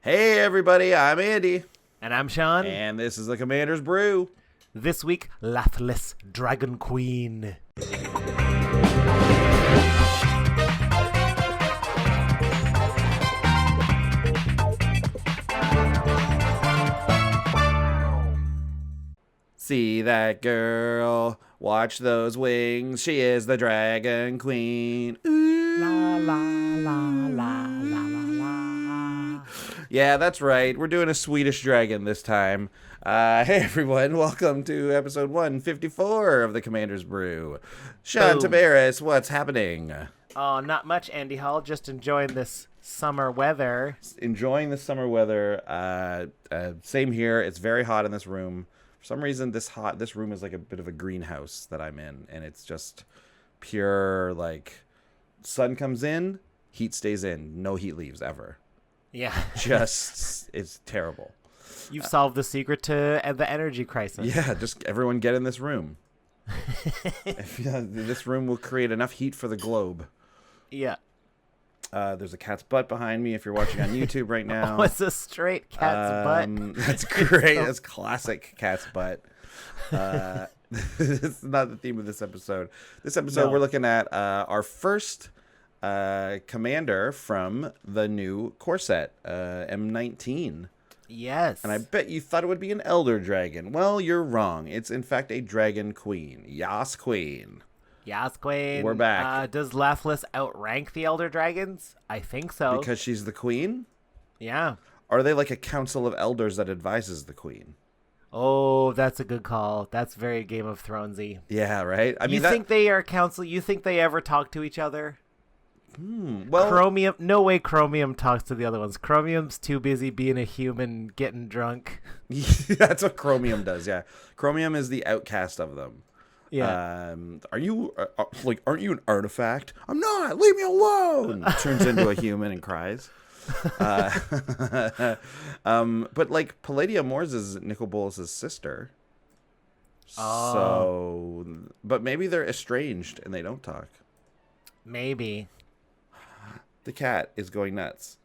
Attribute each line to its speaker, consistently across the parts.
Speaker 1: Hey everybody, I'm Andy.
Speaker 2: And I'm Sean.
Speaker 1: And this is the Commander's Brew.
Speaker 2: This week, Lathliss, Dragon Queen.
Speaker 1: See that girl, watch those wings, she is the Dragon Queen. Ooh.
Speaker 2: La la la la la la la.
Speaker 1: Yeah, that's right. We're doing a Swedish dragon this time. Hey everyone, welcome to episode 154 of the Commander's Brew. Sean
Speaker 2: Boom.
Speaker 1: Tabaris, what's happening?
Speaker 2: Oh, not much, Andy Hall. Just enjoying this summer weather.
Speaker 1: Enjoying the summer weather. Same here. It's very hot in this room. For some reason, this room is like a bit of a greenhouse that I'm in, and it's just pure, like, sun comes in, heat stays in, no heat leaves ever.
Speaker 2: Yeah.
Speaker 1: Just, it's terrible.
Speaker 2: You've solved the secret to the energy crisis.
Speaker 1: Yeah, just everyone get in this room. This room will create enough heat for the globe.
Speaker 2: Yeah.
Speaker 1: There's a cat's butt behind me if you're watching on YouTube right now.
Speaker 2: Oh, it's a straight cat's butt.
Speaker 1: That's great. That's classic cat's butt. It's not the theme of this episode. This episode, We're looking at our first commander from the new core set, M19.
Speaker 2: Yes.
Speaker 1: And I bet you thought it would be an elder dragon. Well, you're wrong. It's, in fact, a dragon queen. Yas queen.
Speaker 2: Yas queen.
Speaker 1: We're back.
Speaker 2: Does Lathliss outrank the Elder Dragons? I think so.
Speaker 1: Because she's the queen?
Speaker 2: Yeah.
Speaker 1: Are they like a council of elders that advises the queen?
Speaker 2: Oh, that's a good call. That's very Game of Thronesy.
Speaker 1: Yeah, right? I mean,
Speaker 2: you think they are council? You think they ever talk to each other?
Speaker 1: Well,
Speaker 2: Chromium. No way Chromium talks to the other ones. Chromium's too busy being a human, getting drunk.
Speaker 1: That's what Chromium does, yeah. Chromium is the outcast of them.
Speaker 2: Yeah.
Speaker 1: Are you, aren't you an artifact? I'm not! Leave me alone! Turns into a human and cries. But, like, Palladia Moors is Nicol Bolas' sister.
Speaker 2: Oh.
Speaker 1: So, but maybe they're estranged and they don't talk.
Speaker 2: Maybe.
Speaker 1: The cat is going nuts.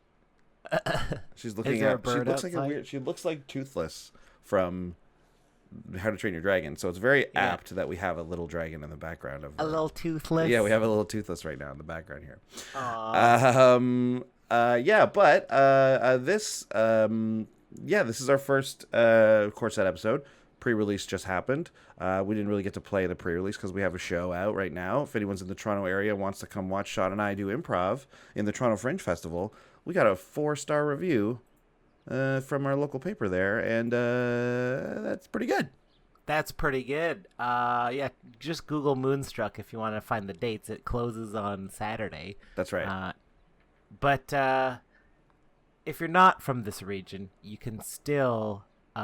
Speaker 1: She's looking
Speaker 2: Is there
Speaker 1: at.
Speaker 2: a bird
Speaker 1: She looks
Speaker 2: outside?
Speaker 1: like a weird. She looks like Toothless from How to Train Your Dragon. So it's very apt that we have a little dragon in the background of
Speaker 2: A little toothless.
Speaker 1: Yeah, we have a little Toothless right now in the background here.
Speaker 2: Aww.
Speaker 1: This is our first core set episode. Pre-release just happened. We didn't really get to play the pre-release because we have a show out right now. If anyone's in the Toronto area wants to come watch Sean and I do improv in the Toronto Fringe Festival, we got a 4-star review from our local paper there, and that's pretty good.
Speaker 2: That's pretty good. Just Google Moonstruck if you want to find the dates. It closes on Saturday.
Speaker 1: That's right.
Speaker 2: But if you're not from this region, you can still be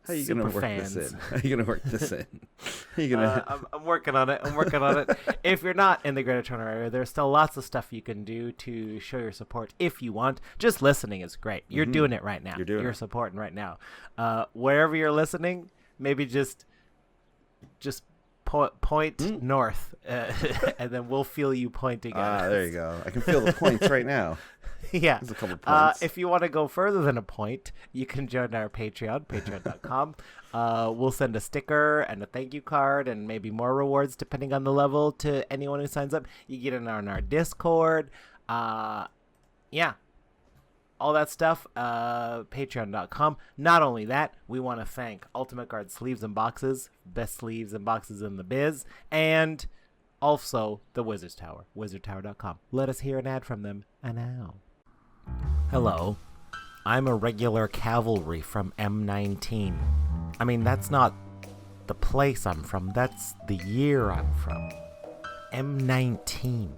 Speaker 1: How are you
Speaker 2: super
Speaker 1: gonna work
Speaker 2: fans.
Speaker 1: this in? How are you gonna work this in? How you gonna?
Speaker 2: I'm working on it. If you're not in the Greater Toronto area, there's still lots of stuff you can do to show your support if you want. Just listening is great. You're doing it right now. You're supporting right now. Wherever you're listening, maybe just point north, and then we'll feel you pointing at us.
Speaker 1: There you go. I can feel the points right now.
Speaker 2: Yeah.
Speaker 1: There's a couple points.
Speaker 2: If you want to go further than a point, you can join our Patreon, patreon.com. We'll send a sticker and a thank you card and maybe more rewards depending on the level to anyone who signs up. You get in on our Discord. Yeah. All that stuff, patreon.com. Not only that, we want to thank Ultimate Guard Sleeves and Boxes, best sleeves and boxes in the biz, and also the Wizards Tower, wizardtower.com. Let us hear an ad from them now. Hello, I'm a regular cavalry from M19. I mean, that's not the place I'm from, that's the year I'm from. M19.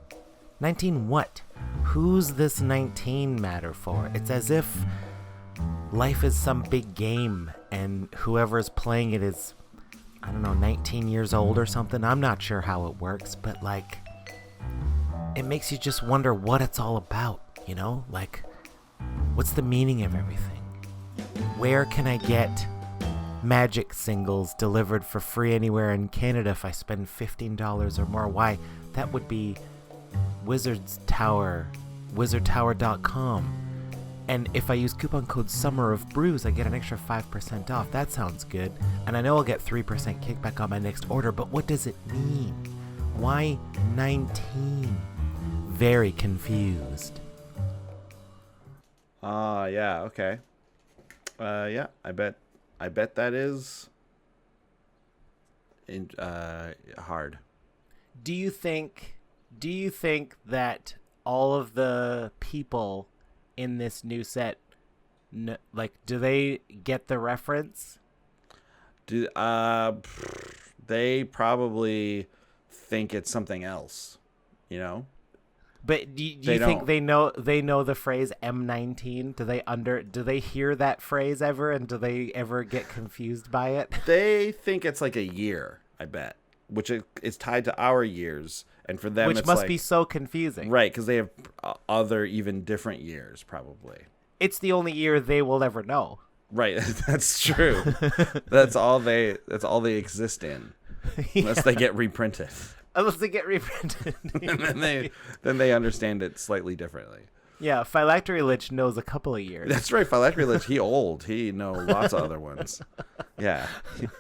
Speaker 2: 19 what? Who's this 19 matter for? It's as if life is some big game and whoever's playing it is, I don't know, 19 years old or something. I'm not sure how it works, but like, it makes you just wonder what it's all about, you know? Like, what's the meaning of everything? Where can I get Magic singles delivered for free anywhere in Canada if I spend $15 or more? Why, that would be Wizards Tower, wizardtower.com. And if I use coupon code Summer of Brews, I get an extra 5% off. That sounds good. And I know I'll get 3% kickback on my next order, but what does it mean? Why 19? Very confused.
Speaker 1: Yeah, okay. Yeah, I bet that is hard.
Speaker 2: Do you think that all of the people in this new set, do they get the reference?
Speaker 1: They probably think it's something else, you know?
Speaker 2: But do you think they know the phrase M19? Do they hear that phrase ever, and do they ever get confused by it?
Speaker 1: They think it's like a year, I bet, which is tied to our years, and for them,
Speaker 2: which must be so confusing,
Speaker 1: right? Because they have other even different years, probably.
Speaker 2: It's the only year they will ever know.
Speaker 1: Right, that's true. That's all they exist in, unless they get reprinted.
Speaker 2: Unless they get reprinted.
Speaker 1: And then they understand it slightly differently.
Speaker 2: Yeah, Phylactery Lich knows a couple of years.
Speaker 1: That's right, Phylactery Lich, he old. He know lots of other ones. Yeah.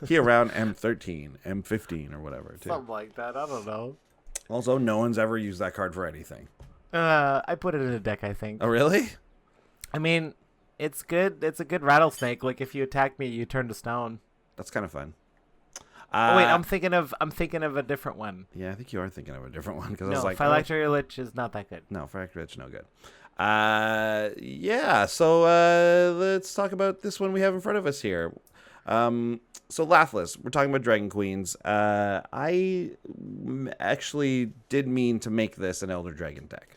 Speaker 1: He around M13, M15 or whatever, too.
Speaker 2: Something like that, I don't know.
Speaker 1: Also, no one's ever used that card for anything.
Speaker 2: I put it in a deck, I think.
Speaker 1: Oh, really?
Speaker 2: I mean, it's good. It's a good rattlesnake. Like, if you attack me, you turn to stone.
Speaker 1: That's kind of fun.
Speaker 2: Oh wait, I'm thinking of a different one.
Speaker 1: Yeah, I think you are thinking of a different one because
Speaker 2: no,
Speaker 1: I was like,
Speaker 2: Phylactery Lich is not that good.
Speaker 1: No, Phylactery Lich no good. Yeah. So let's talk about this one we have in front of us here. So Lathliss, we're talking about Dragon Queens. I actually did mean to make this an Elder Dragon deck.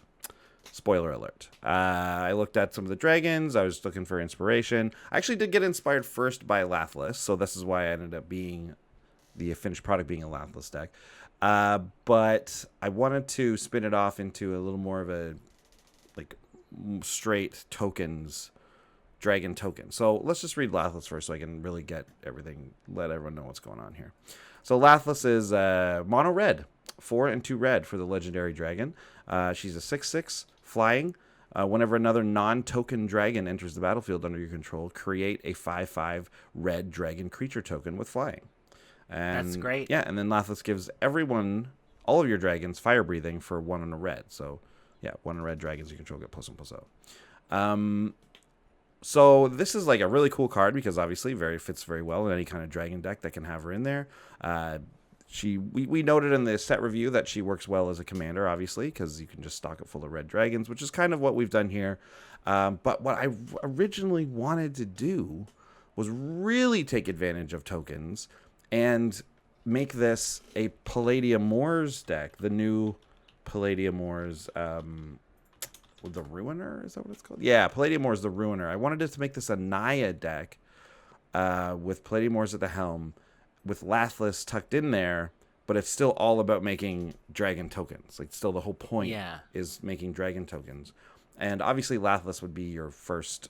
Speaker 1: Spoiler alert. I looked at some of the dragons. I was looking for inspiration. I actually did get inspired first by Lathliss, so this is why I ended up being the finished product being a Lathliss deck. But I wanted to spin it off into a little more of a straight tokens, dragon token. So let's just read Lathliss first so I can really get everything, let everyone know what's going on here. So Lathliss is mono red, 4 and 2 red for the legendary dragon. She's a 6/6 flying. Whenever another non-token dragon enters the battlefield under your control, create a 5/5 red dragon creature token with flying. And
Speaker 2: that's great.
Speaker 1: Yeah, and then Lathliss gives all of your dragons, fire breathing for 1 on a red. So, yeah, 1 on red dragons you control get +1/+0. So this is like a really cool card because obviously fits very well in any kind of dragon deck that can have her in there. We noted in the set review that she works well as a commander, obviously, because you can just stock it full of red dragons, which is kind of what we've done here. But what I originally wanted to do was really take advantage of tokens and make this a Palladium Moors deck, the new Palladium Moors, the Ruiner, is that what it's called? Yeah, Palladium Moors, the Ruiner. I wanted to make this a Naya deck with Palladium Moors at the helm, with Lathliss tucked in there, but it's still all about making dragon tokens. Like, still the whole point is making dragon tokens. And obviously Lathliss would be your first,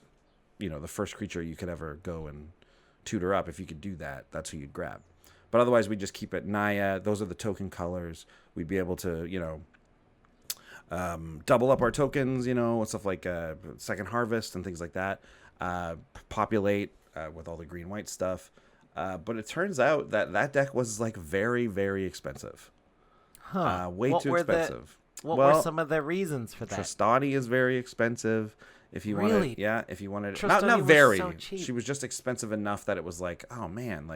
Speaker 1: the first creature you could ever go and tutor up. If you could do that, that's who you'd grab. But otherwise, we just keep it Naya. Those are the token colors. We'd be able to, double up our tokens, with stuff like Second Harvest and things like that. Populate with all the green-white stuff. But it turns out that deck was very, very expensive. Way too expensive.
Speaker 2: What were some of the reasons for that?
Speaker 1: Tristani is very expensive. If you
Speaker 2: really?
Speaker 1: If you wanted,
Speaker 2: Tristani
Speaker 1: not very.
Speaker 2: So cheap.
Speaker 1: She was just expensive enough that it was like, oh man,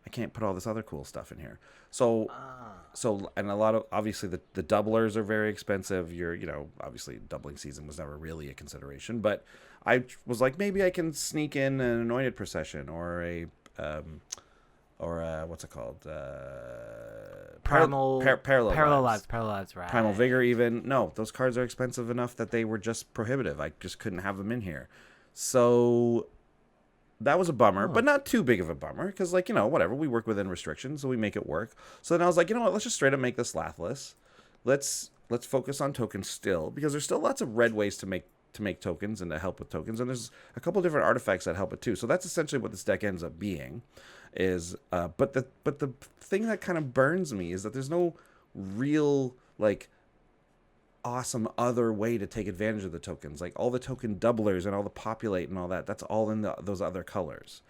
Speaker 1: I can't put all this other cool stuff in here. So and a lot of, obviously the doublers are very expensive. Obviously doubling season was never really a consideration, but I was like, maybe I can sneak in an Anointed Procession or a what's it called?
Speaker 2: Parallel Lives, right.
Speaker 1: Primal Vigor even. No, those cards are expensive enough that they were just prohibitive. I just couldn't have them in here. So that was a bummer, but not too big of a bummer because, whatever. We work within restrictions, so we make it work. So then I was like, let's just straight up make this Lathliss. Let's focus on tokens still, because there's still lots of red ways to make tokens and to help with tokens, and there's a couple different artifacts that help it too. So that's essentially what this deck ends up being. But the thing that kind of burns me is that there's no real awesome other way to take advantage of the tokens. Like all the token doublers and all the populate and all that, that's all in those other colors.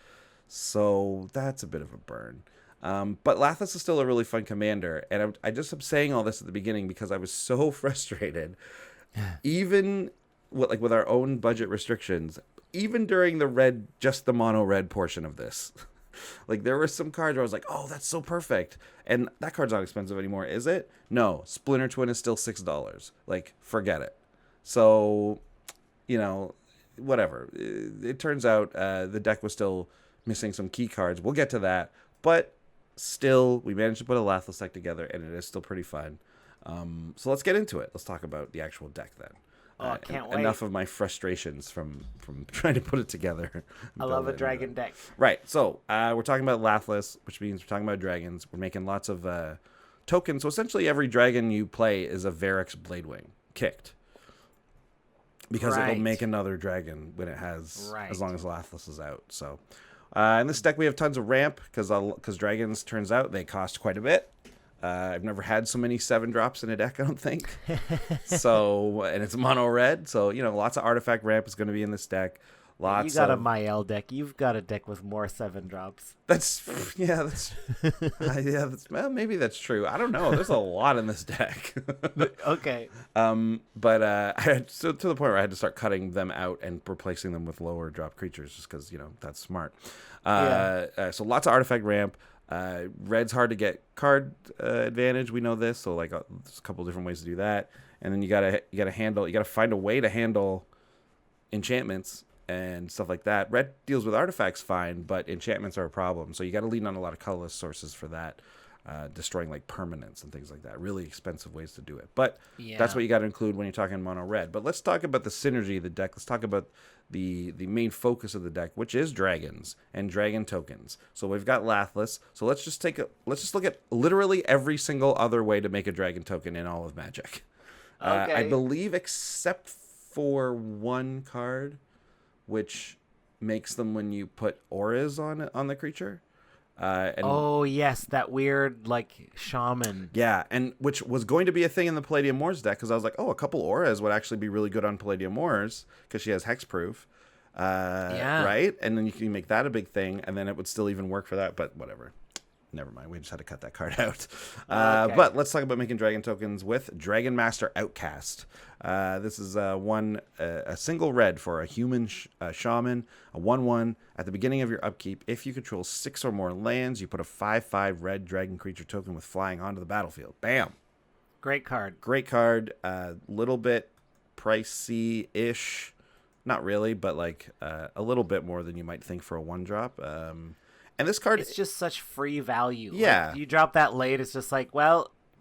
Speaker 1: So that's a bit of a burn. But Lathliss is still a really fun commander. And I just am saying all this at the beginning because I was so frustrated. Even with our own budget restrictions, even during the red, just the mono red portion of this. Like there were some cards where I was like, oh, that's so perfect. And that card's not expensive anymore, is it? No. Splinter Twin is still $6. Like, forget it. So, whatever. It turns out the deck was still missing some key cards. We'll get to that. But still, we managed to put a Lathliss deck together, and it is still pretty fun. So let's get into it. Let's talk about the actual deck then.
Speaker 2: Oh, can't wait.
Speaker 1: Enough of my frustrations from trying to put it together.
Speaker 2: I love a dragon deck.
Speaker 1: Right. So we're talking about Lathliss, which means we're talking about dragons. We're making lots of tokens. So essentially every dragon you play is a Varix Bladewing kicked. Because it'll make another dragon when it has, as long as Lathliss is out. So in this deck we have tons of ramp because dragons, turns out, they cost quite a bit. I've never had so many 7-drops in a deck, I don't think. And it's mono red, so lots of artifact ramp is going to be in this deck.
Speaker 2: You got a Mael deck. You've got a deck with more 7-drops.
Speaker 1: Maybe that's true. I don't know. There's a lot in this deck.
Speaker 2: Okay.
Speaker 1: But I had to the point where I had to start cutting them out and replacing them with lower drop creatures, just because that's smart. So lots of artifact ramp. Red's hard to get card advantage. We know this, so there's a couple different ways to do that. And then you gotta find a way to handle enchantments and stuff like that. Red deals with artifacts fine, but enchantments are a problem. So you gotta lean on a lot of colorless sources for that, destroying like permanents and things like that. Really expensive ways to do it, but that's what you got to include when you're talking mono red. But let's talk about the synergy of the deck. Let's talk about the main focus of the deck, which is dragons and dragon tokens. So we've got Lathliss. So let's just look at literally every single other way to make a dragon token in all of Magic.
Speaker 2: Okay.
Speaker 1: I believe except for one card, which makes them when you put auras on the creature.
Speaker 2: Yes, that weird shaman.
Speaker 1: Yeah, and which was going to be a thing in the Palladium Moors deck because I was like, oh, a couple auras would actually be really good on Palladium Moors because she has hexproof. Right? And then you can make that a big thing, and then it would still even work for that, but whatever. Never mind, we just had to cut that card out.
Speaker 2: Okay.
Speaker 1: But let's talk about making dragon tokens with Dragon Master Outcast. This is a single red for a human shaman, a 1/1. At the beginning of your upkeep, if you control 6 or more lands, you put a 5/5 red dragon creature token with flying onto the battlefield. Bam!
Speaker 2: Great card.
Speaker 1: Great card. Little bit pricey-ish. Not really, but a little bit more than you might think for a 1-drop. And this card,
Speaker 2: it's just such free value.
Speaker 1: Yeah.
Speaker 2: You drop that late, it's just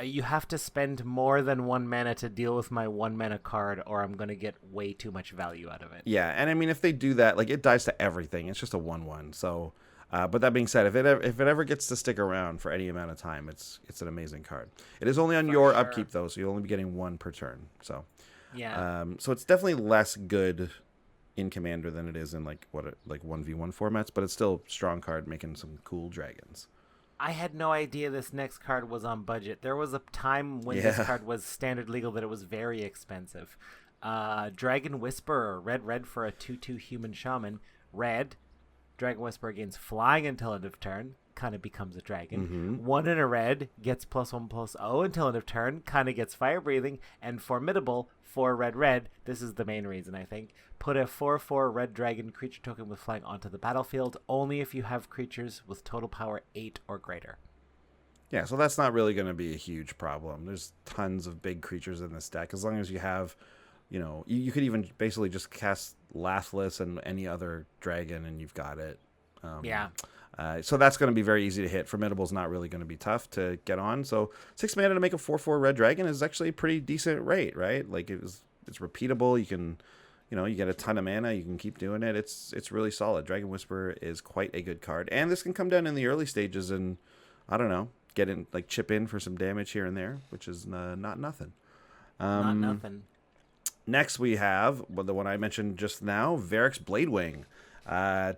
Speaker 2: you have to spend more than 1 mana to deal with my 1 mana card, or I'm going to get way too much value out of it.
Speaker 1: Yeah, and I mean, if they do that, it dies to everything. It's just a 1/1. So, but that being said, if it ever gets to stick around for any amount of time, it's an amazing card. It is only on your upkeep, though, so you'll only be getting 1 per turn. So, so it's definitely less good in Commander than it is in 1v1 formats, but it's still a strong card making some cool dragons.
Speaker 2: I had no idea this next card was on budget. There was a time when this card was standard legal that it was very expensive. Dragon Whisperer, red for a 2/2 human shaman. Red, Dragon Whisperer gains flying until end of turn, kind of becomes a dragon.
Speaker 1: Mm-hmm.
Speaker 2: 1 in a red, gets +1/+0 until end of turn, kind of gets fire breathing, and formidable for red. This is the main reason, I think. Put a 4/4 red dragon creature token with flying onto the battlefield, only if you have creatures with total power 8 or greater.
Speaker 1: Yeah, so that's not really going to be a huge problem. There's tons of big creatures in this deck. As long as you have, you could even basically just cast Lathliss and any other dragon, and you've got it. So that's going to be very easy to hit. Formidable is not really going to be tough to get on. So 6 mana to make a 4/4 red dragon is actually a pretty decent rate, right? It's repeatable. You can, you get a ton of mana. You can keep doing it. It's really solid. Dragon Whisperer is quite a good card, and this can come down in the early stages and, I don't know, get in chip in for some damage here and there, which is not nothing.
Speaker 2: Not nothing.
Speaker 1: Next we have the one I mentioned just now, Varix Bladewing.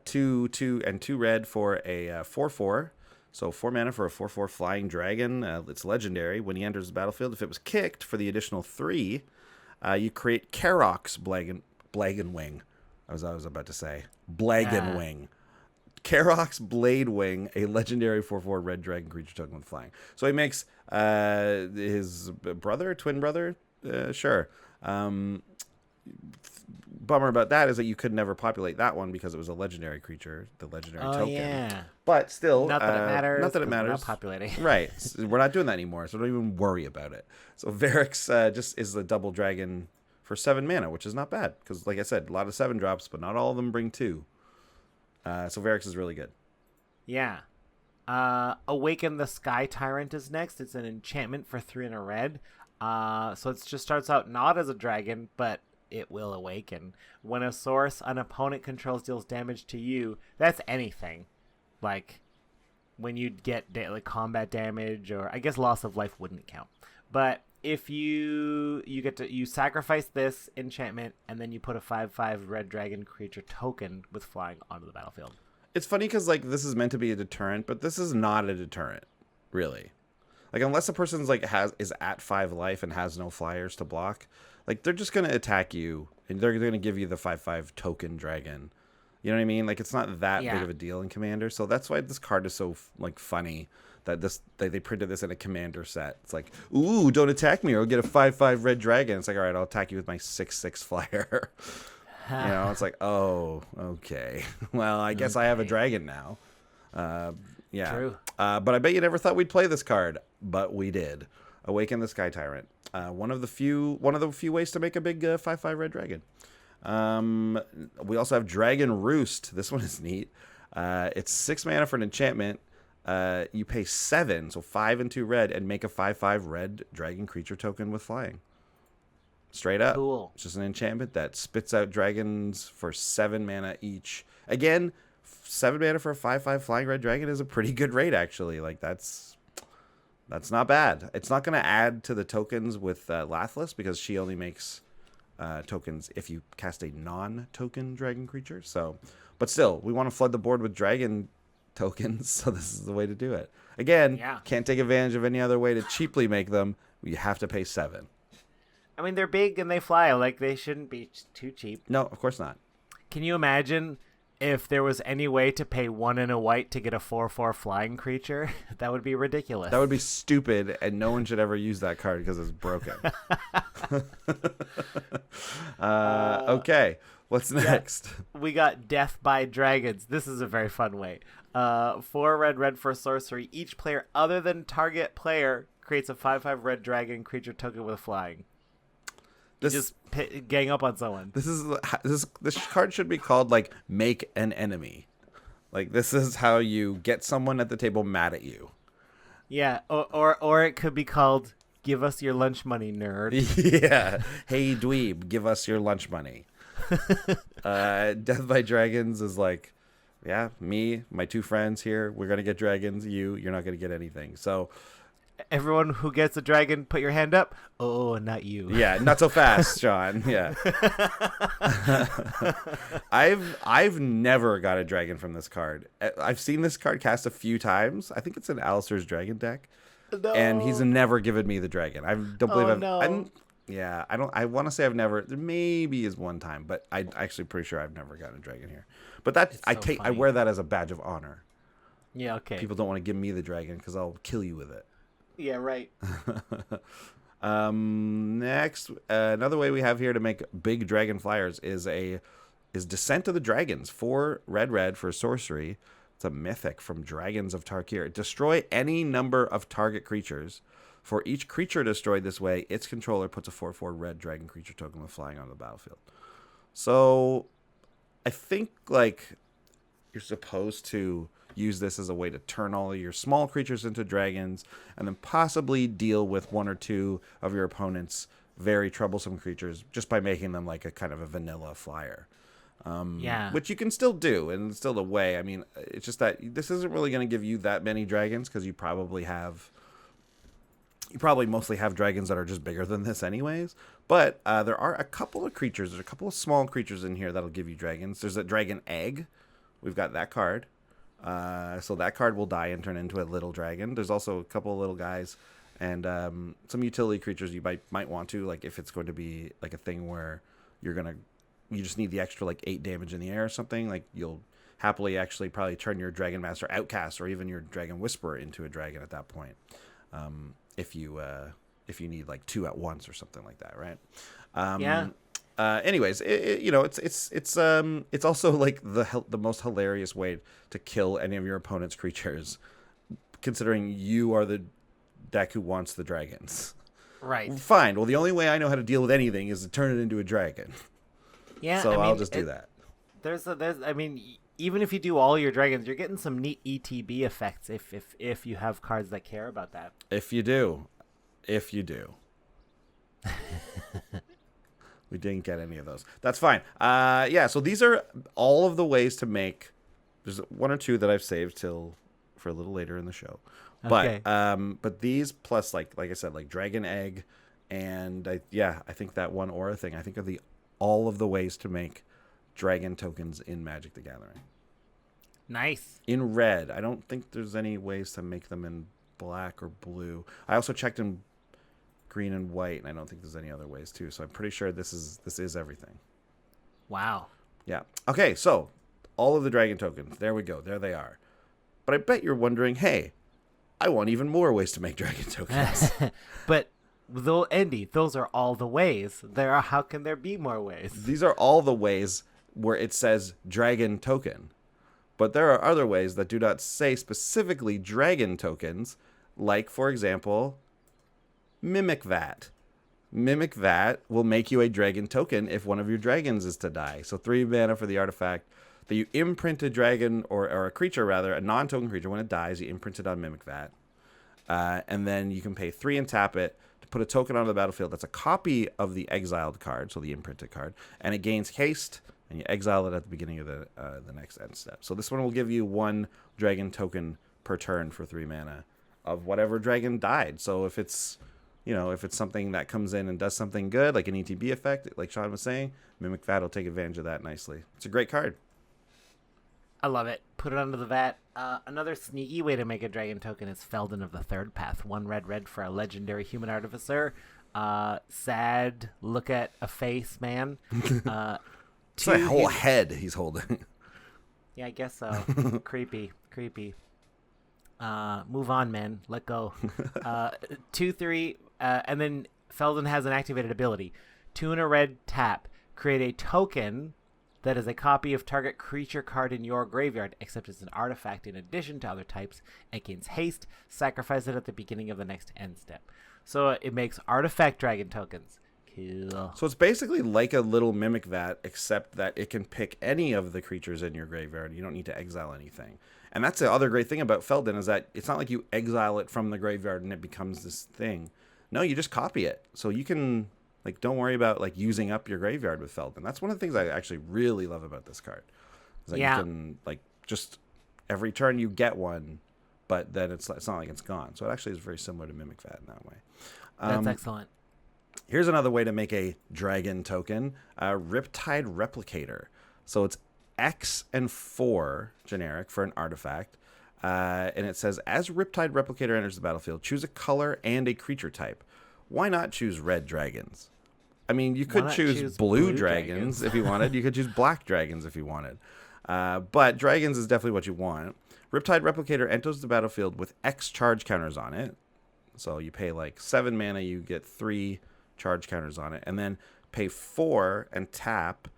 Speaker 1: 2 red for a 4/4. So 4 mana for a 4/4 flying dragon. It's legendary. When he enters the battlefield, if it was kicked for the additional 3, You create Karok's Blagen Wing. I was about to say Blagen Wing. Karok's Blade Wing, a legendary 4/4 red dragon creature token with flying. So he makes his twin brother, sure. Bummer about that is that you could never populate that one because it was a legendary creature, the legendary token.
Speaker 2: Yeah.
Speaker 1: But still,
Speaker 2: not that it matters.
Speaker 1: Not that it matters.
Speaker 2: We're not populating.
Speaker 1: Right. We're not doing that anymore, so don't even worry about it. So Varix just is the double dragon for 7 mana, which is not bad because, like I said, a lot of 7 drops, but not all of them bring 2. So Varix is really good.
Speaker 2: Yeah. Awaken the Sky Tyrant is next. It's an enchantment for 3 and a red. So it just starts out not as a dragon, but it will awaken. When a source an opponent controls deals damage to you, that's anything. Like when you get like combat damage, or I guess loss of life wouldn't count. But if you sacrifice this enchantment and then you put a 5/5 red dragon creature token with flying onto the battlefield.
Speaker 1: It's funny because like this is meant to be a deterrent, but this is not a deterrent, really. Like unless a person's like is at 5 life and has no flyers to block, like they're just gonna attack you and they're gonna give you the 5/5 token dragon. You know what I mean? Like it's not that big of a deal in Commander, so that's why this card is so like funny that they printed this in a Commander set. It's like, ooh, don't attack me or I'll get a 5/5 red dragon. It's like, all right, I'll attack you with my 6/6 flyer. You know, it's like, oh, okay. Well, I guess I have a dragon now. Yeah.
Speaker 2: True.
Speaker 1: But I bet you never thought we'd play this card, but we did. Awaken the Sky Tyrant. One of the few ways to make a big 5/5 red dragon. We also have Dragon Roost. This one is neat. It's 6 mana for an enchantment. You pay 7, so 5 and 2 red, and make a 5/5 red dragon creature token with flying. Straight up.
Speaker 2: Cool.
Speaker 1: It's just an enchantment that spits out dragons for 7 mana each. Again, 7 mana for a 5/5 flying red dragon is a pretty good rate, actually. Like that's not bad. It's not going to add to the tokens with Lathliss because she only makes tokens if you cast a non-token dragon creature. So, but still, we want to flood the board with dragon tokens, so this is the way to do it. Again, can't take advantage of any other way to cheaply make them. You have to pay 7.
Speaker 2: I mean, they're big and they fly. Like, they shouldn't be too cheap.
Speaker 1: No, of course not.
Speaker 2: Can you imagine if there was any way to pay 1 and a white to get a 4/4 flying creature? That would be ridiculous.
Speaker 1: That would be stupid, and no one should ever use that card because it's broken. Okay, what's next?
Speaker 2: We got Death by Dragons. This is a very fun way. 4 red for sorcery. Each player other than target player creates a 5/5 red dragon creature token with flying. Just gang up on someone. This card should be called like make an enemy. Like this is how you get someone at the table mad at you. Yeah, or it could be called give us your lunch money, nerd.
Speaker 1: Yeah. Hey dweeb, give us your lunch money. Death by Dragons is like, yeah, me, my 2 friends here, we're gonna get dragons. You're not gonna get anything. So
Speaker 2: everyone who gets a dragon, put your hand up. Oh, not you.
Speaker 1: Yeah, not so fast, Sean. Yeah. I've never got a dragon from this card. I've seen this card cast a few times. I think it's in Alistair's dragon deck.
Speaker 2: No.
Speaker 1: And he's never given me the dragon. I don't believe
Speaker 2: no.
Speaker 1: I want to say I've never. There maybe is one time, but I'm actually pretty sure I've never gotten a dragon here. But that I wear that as a badge of honor.
Speaker 2: Yeah, okay.
Speaker 1: People don't want to give me the dragon because I'll kill you with it.
Speaker 2: Yeah, right.
Speaker 1: Next, another way we have here to make big dragon flyers is Descent of the Dragons. 4 red for sorcery. It's a mythic from Dragons of Tarkir. Destroy any number of target creatures. For each creature destroyed this way, its controller puts a 4/4 red dragon creature token with flying on the battlefield. So, I think like you're supposed to use this as a way to turn all of your small creatures into dragons and then possibly deal with 1 or 2 of your opponent's very troublesome creatures just by making them like a kind of a vanilla flyer. Which you can still do, and it's still a way. I mean, it's just that this isn't really going to give you that many dragons because you probably mostly have dragons that are just bigger than this anyways. But there are a couple of creatures. There's a couple of small creatures in here that'll give you dragons. There's a dragon egg. We've got that card. So that card will die and turn into a little dragon. There's also a couple of little guys and some utility creatures you might want to, like if it's going to be like a thing where you just need the extra like 8 damage in the air or something, like you'll happily actually probably turn your Dragon Master Outcast or even your Dragon Whisperer into a dragon at that point, if you need like 2 at once or something like that, right?
Speaker 2: Yeah.
Speaker 1: Anyways, it's also like the most hilarious way to kill any of your opponent's creatures, considering you are the deck who wants the dragons.
Speaker 2: Right.
Speaker 1: Fine. Well, the only way I know how to deal with anything is to turn it into a dragon.
Speaker 2: Yeah.
Speaker 1: So I'll just do that.
Speaker 2: Even if you do all your dragons, you're getting some neat ETB effects if you have cards that care about that.
Speaker 1: If you do. We didn't get any of those. That's fine. Yeah, so these are all of the ways to make. There's 1 or 2 that I've saved for a little later in the show.
Speaker 2: Okay.
Speaker 1: But these plus like I said, like Dragon Egg, and I think that one aura thing. I think of all of the ways to make dragon tokens in Magic the Gathering.
Speaker 2: Nice.
Speaker 1: In red, I don't think there's any ways to make them in black or blue. I also checked in green and white, and I don't think there's any other ways too. So I'm pretty sure this is everything.
Speaker 2: Wow.
Speaker 1: Yeah. Okay, so all of the dragon tokens. There we go. There they are. But I bet you're wondering, hey, I want even more ways to make dragon tokens.
Speaker 2: But though, Andy, those are all the ways. How can there be more ways?
Speaker 1: These are all the ways where it says dragon token. But there are other ways that do not say specifically dragon tokens, like, for example, Mimic Vat. Mimic Vat will make you a dragon token if one of your dragons is to die. So 3 mana for the artifact that you imprint a dragon, or a creature rather, a non-token creature. When it dies, you imprint it on Mimic Vat. And then you can pay 3 and tap it to put a token onto the battlefield that's a copy of the exiled card, so the imprinted card, and it gains haste, and you exile it at the beginning of the next end step. So this one will give you 1 dragon token per turn for 3 mana of whatever dragon died. So if it's something that comes in and does something good, like an ETB effect, like Sean was saying, Mimic Vat will take advantage of that nicely. It's a great card.
Speaker 2: I love it. Put it under the vat. Another sneaky way to make a dragon token is Felden of the Third Path. 1 red for a legendary human artificer. Sad, look at a face, man.
Speaker 1: It's a whole head he's holding.
Speaker 2: Yeah, I guess so. Creepy. Move on, man. Let go. 2/3, and then Felden has an activated ability. 2 and a red, tap. Create a token that is a copy of target creature card in your graveyard, except it's an artifact in addition to other types. It gains haste. Sacrifice it at the beginning of the next end step. So it makes artifact dragon tokens. Cool.
Speaker 1: So it's basically like a little Mimic Vat, except that it can pick any of the creatures in your graveyard. You don't need to exile anything. And that's the other great thing about Felden, is that it's not like you exile it from the graveyard and it becomes this thing. No, you just copy it. So you can, like, don't worry about, like, using up your graveyard with Felden. That's one of the things I actually really love about this card. Is that you can, like, just every turn you get one, but then it's not like it's gone. So it actually is very similar to Mimic Vat in that way.
Speaker 2: That's excellent.
Speaker 1: Here's another way to make a dragon token, Riptide Replicator. So it's X and 4 generic for an artifact. And it says, as Riptide Replicator enters the battlefield, choose a color and a creature type. Why not choose red dragons? I mean, you could choose blue dragons if you wanted. You could choose black dragons if you wanted. But dragons is definitely what you want. Riptide Replicator enters the battlefield with X charge counters on it. So you pay like 7 mana, you get 3 charge counters on it. And then pay 4 and tap.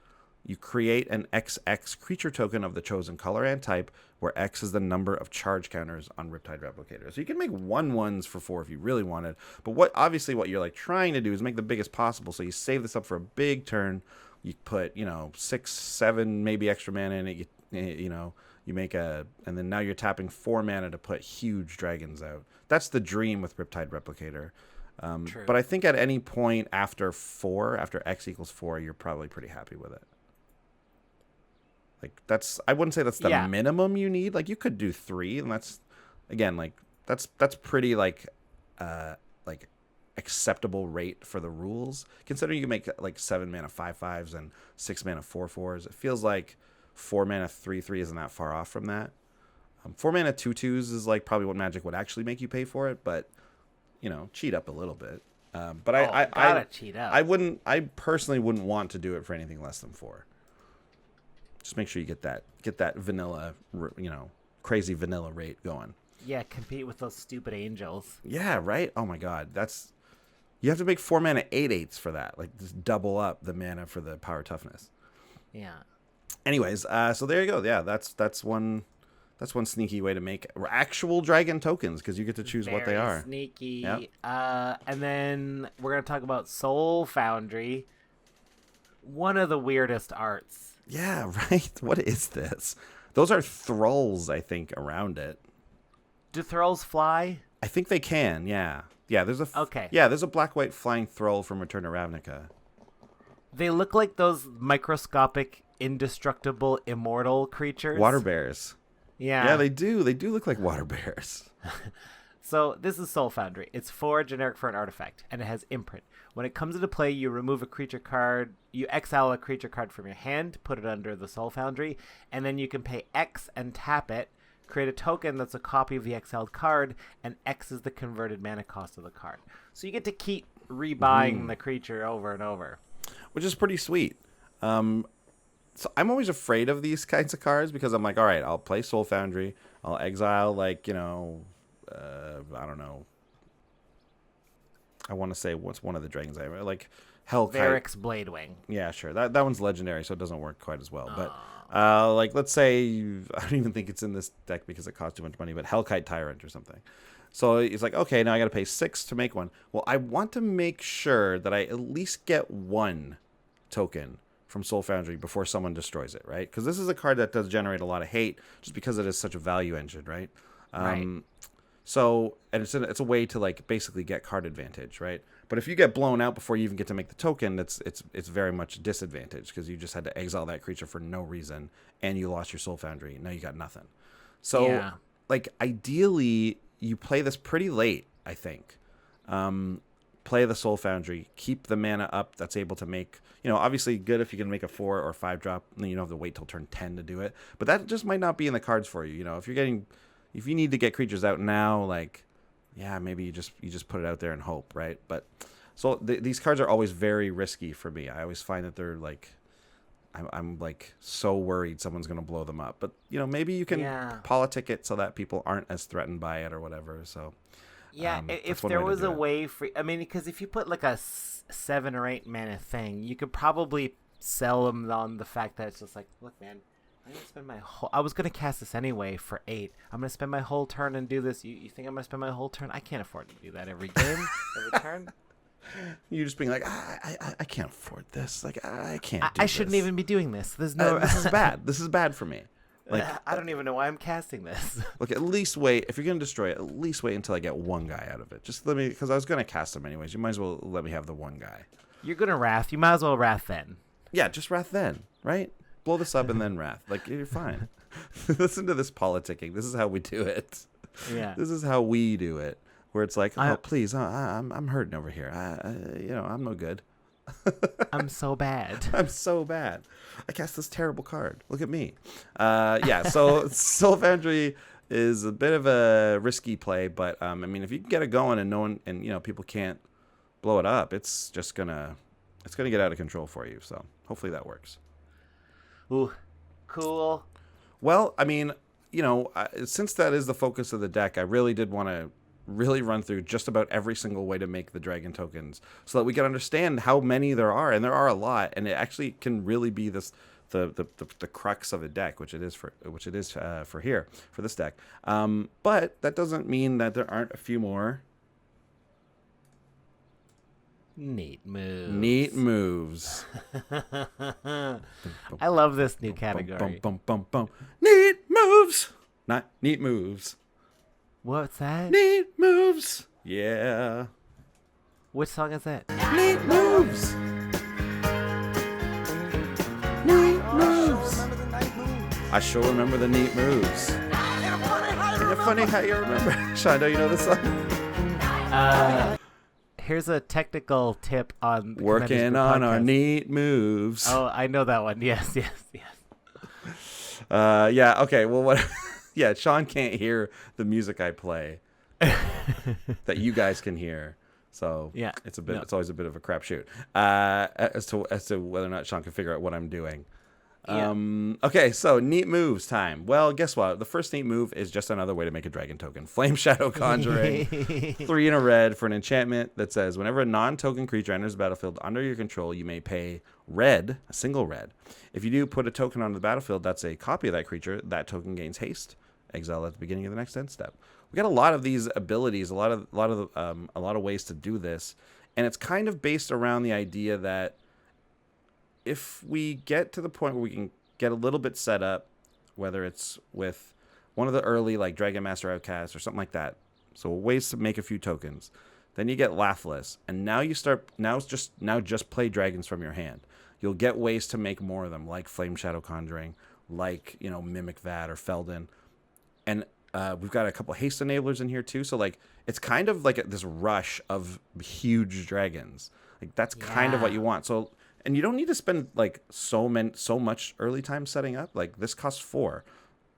Speaker 1: You create an XX creature token of the chosen color and type, where X is the number of charge counters on Riptide Replicator. So you can make 1/1s for 4 if you really wanted. But what you're like trying to do is make the biggest possible. So you save this up for a big turn. You put 6, 7 maybe extra mana in it. You make and then now you're tapping 4 mana to put huge dragons out. That's the dream with Riptide Replicator. But I think at any point after X equals 4, you're probably pretty happy with it. Like I wouldn't say that's the minimum you need. Like you could do 3, and that's again that's pretty like acceptable rate for the rules. Considering you can make like 7 mana 5/5s and 6 mana 4/4s, it feels like 4 mana 3/3 isn't that far off from that. 4 mana 2/2s is like probably what Magic would actually make you pay for it, but cheat up a little bit. But I
Speaker 2: cheat up.
Speaker 1: I personally wouldn't want to do it for anything less than 4. Just make sure you get that vanilla, crazy vanilla rate going.
Speaker 2: Yeah, compete with those stupid angels.
Speaker 1: Yeah, right? Oh my god, you have to make 4 mana 8/8s for that. Like, just double up the mana for the power toughness.
Speaker 2: Yeah.
Speaker 1: Anyways, so there you go. Yeah, that's one sneaky way to make actual dragon tokens, because you get to choose what they are.
Speaker 2: Sneaky.
Speaker 1: Yep.
Speaker 2: And then we're gonna talk about Soul Foundry. One of the weirdest arts.
Speaker 1: Yeah, right. What is this? Those are thralls, I think, around it.
Speaker 2: Do thralls fly?
Speaker 1: I think they can. Yeah. Yeah. There's a black-white flying thrall from Return to Ravnica.
Speaker 2: They look like those microscopic, indestructible, immortal creatures.
Speaker 1: Water bears.
Speaker 2: Yeah.
Speaker 1: Yeah, they do. They do look like water bears.
Speaker 2: So this is Soul Foundry. It's 4 generic for an artifact, and it has imprint. When it comes into play, you remove a creature card. You exile a creature card from your hand, put it under the Soul Foundry, and then you can pay X and tap it, create a token that's a copy of the exiled card, and X is the converted mana cost of the card. So you get to keep rebuying the creature over and over.
Speaker 1: Which is pretty sweet. So I'm always afraid of these kinds of cards, because I'm like, all right, I'll play Soul Foundry. I'll exile, like, I don't know. I want to say what's one of the dragons I like. Hellkite.
Speaker 2: Varric's Bladewing.
Speaker 1: Yeah, sure. That one's legendary, so it doesn't work quite as well. But like, let's say, I don't even think it's in this deck because it costs too much money, but Hellkite Tyrant or something. So it's like, okay, now I got to pay 6 to make one. Well, I want to make sure that I at least get 1 token from Soul Foundry before someone destroys it, right? Because this is a card that does generate a lot of hate just because it is such a value engine, right?
Speaker 2: Right.
Speaker 1: So, and it's a way to, like, basically get card advantage, right? But if you get blown out before you even get to make the token, it's very much a disadvantage, because you just had to exile that creature for no reason, and you lost your Soul Foundry. Now you got nothing. So,
Speaker 2: Yeah.
Speaker 1: like, ideally, you play this pretty late, I think. Play the Soul Foundry, keep the mana up that's able to make, obviously good if you can make a 4 or 5 drop, and then you don't have to wait till turn 10 to do it. But that just might not be in the cards for you. If you need to get creatures out now, like, yeah, maybe you just put it out there and hope, right? But so these cards are always very risky for me. I always find that they're like, I'm like so worried someone's gonna blow them up. But maybe you can politic it so that people aren't as threatened by it or whatever. So
Speaker 2: yeah, if there was a way for, because if you put like a 7 or 8 mana thing, you could probably sell them on the fact that it's just like, look, man, I was gonna cast this anyway for 8. I'm gonna spend my whole turn and do this. You think I'm gonna spend my whole turn? I can't afford to do that every game, every turn.
Speaker 1: You just being like, I can't afford this. Like, I can't.
Speaker 2: I shouldn't even be doing this. There's no.
Speaker 1: This is bad. This is bad for me. Like,
Speaker 2: I don't even know why I'm casting this.
Speaker 1: Look, at least wait. If you're gonna destroy it, at least wait until I get 1 guy out of it. Just let me, because I was gonna cast him anyways. You might as well let me have the 1 guy.
Speaker 2: You're gonna Wrath. You might as well Wrath then.
Speaker 1: Yeah, just Wrath then, right? Blow this up and then Wrath. Like, you're fine. Listen to this politicking. This is how we do it.
Speaker 2: Yeah.
Speaker 1: This is how we do it. Where it's like, oh, please, I'm hurting over here. I'm no good.
Speaker 2: I'm so bad.
Speaker 1: I'm so bad. I cast this terrible card. Look at me. Yeah, so Soul Foundry is a bit of a risky play, but if you can get it going and no one, and people can't blow it up, it's gonna get out of control for you. So hopefully that works.
Speaker 2: Ooh, cool.
Speaker 1: Well, since that is the focus of the deck, I really did want to really run through just about every single way to make the dragon tokens so that we can understand how many there are, and there are a lot, and it actually can really be the crux of a deck, which it is for this deck. But that doesn't mean that there aren't a few more
Speaker 2: neat moves. I love this new category.
Speaker 1: Neat moves, not neat moves.
Speaker 2: What's that?
Speaker 1: Neat moves. Yeah.
Speaker 2: Which song is that?
Speaker 1: Neat moves. Neat moves. I sure remember the neat moves. It's funny how you remember. Sean, don't you know this song?
Speaker 2: Here's a technical tip on
Speaker 1: working on our neat moves.
Speaker 2: Oh, I know that one. Yes.
Speaker 1: Yeah. Okay. Well, what? Yeah, Sean can't hear the music I play. that you guys can hear. So
Speaker 2: Yeah.
Speaker 1: it's a bit.
Speaker 2: No.
Speaker 1: It's always a bit of a crapshoot as to whether or not Sean can figure out what I'm doing.
Speaker 2: Yeah.
Speaker 1: Okay, so neat moves time. Well, guess what? The first neat move is just another way to make a dragon token. Flame Shadow Conjuring. 3 in a red for an enchantment that says whenever a non-token creature enters the battlefield under your control, you may pay red, a single red. If you do put a token onto the battlefield that's a copy of that creature, that token gains haste. Exile at the beginning of the next end step. We got a lot of these abilities, a lot of ways to do this, and it's kind of based around the idea that if we get to the point where we can get a little bit set up, whether it's with one of the early like Dragon Master Outcasts or something like that, so ways to make a few tokens, then you get Lathliss, and now just play dragons from your hand. You'll get ways to make more of them, like Flame Shadow Conjuring, like Mimic Vat or Felden, and we've got a couple haste enablers in here too. So like it's kind of like this rush of huge dragons. Like that's kind of what you want. So. And you don't need to spend like so much early time setting up. Like this costs 4.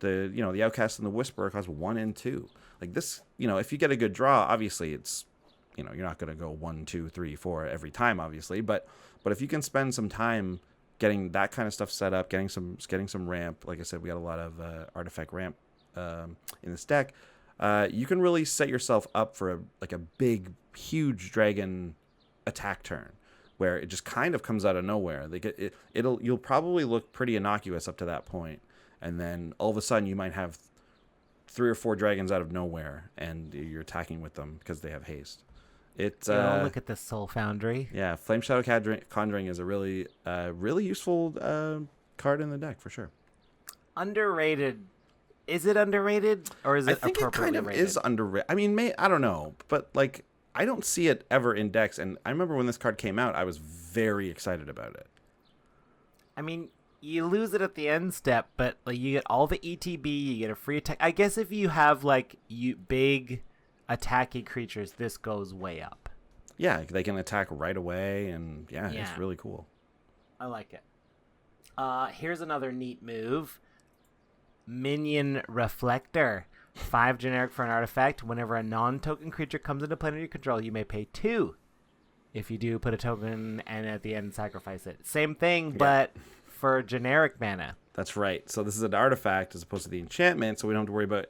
Speaker 1: The Outcast and the Whisperer cost 1 and 2. Like this, if you get a good draw, obviously it's, you're not gonna go 1, 2, 3, 4 every time, obviously. But if you can spend some time getting that kind of stuff set up, getting some ramp. Like I said, we got a lot of artifact ramp in this deck. You can really set yourself up for a big, huge dragon attack turn, where it just kind of comes out of nowhere. You'll probably look pretty innocuous up to that point, and then all of a sudden you might have 3 or 4 dragons out of nowhere, and you're attacking with them because they have haste.
Speaker 2: Look at this Soul Foundry.
Speaker 1: Yeah, Flame Shadow Conjuring is a really useful card in the deck for sure.
Speaker 2: Underrated. Is it underrated or is it
Speaker 1: I think
Speaker 2: appropriately
Speaker 1: it kind of
Speaker 2: rated?
Speaker 1: is underrated. I mean, I don't know, but like. I don't see it ever in decks, and I remember when this card came out, I was very excited about it.
Speaker 2: I mean, you lose it at the end step, but like you get all the ETB, you get a free attack. I guess if you have big attacking creatures, this goes way up.
Speaker 1: Yeah, they can attack right away, and it's really cool.
Speaker 2: I like it. Here's another neat move. Minion Reflector. 5 generic for an artifact. Whenever a non-token creature comes into play under your control, you may pay 2. If you do, put a token and at the end sacrifice it. Same thing, but for generic mana.
Speaker 1: That's right. So this is an artifact as opposed to the enchantment, so we don't have to worry about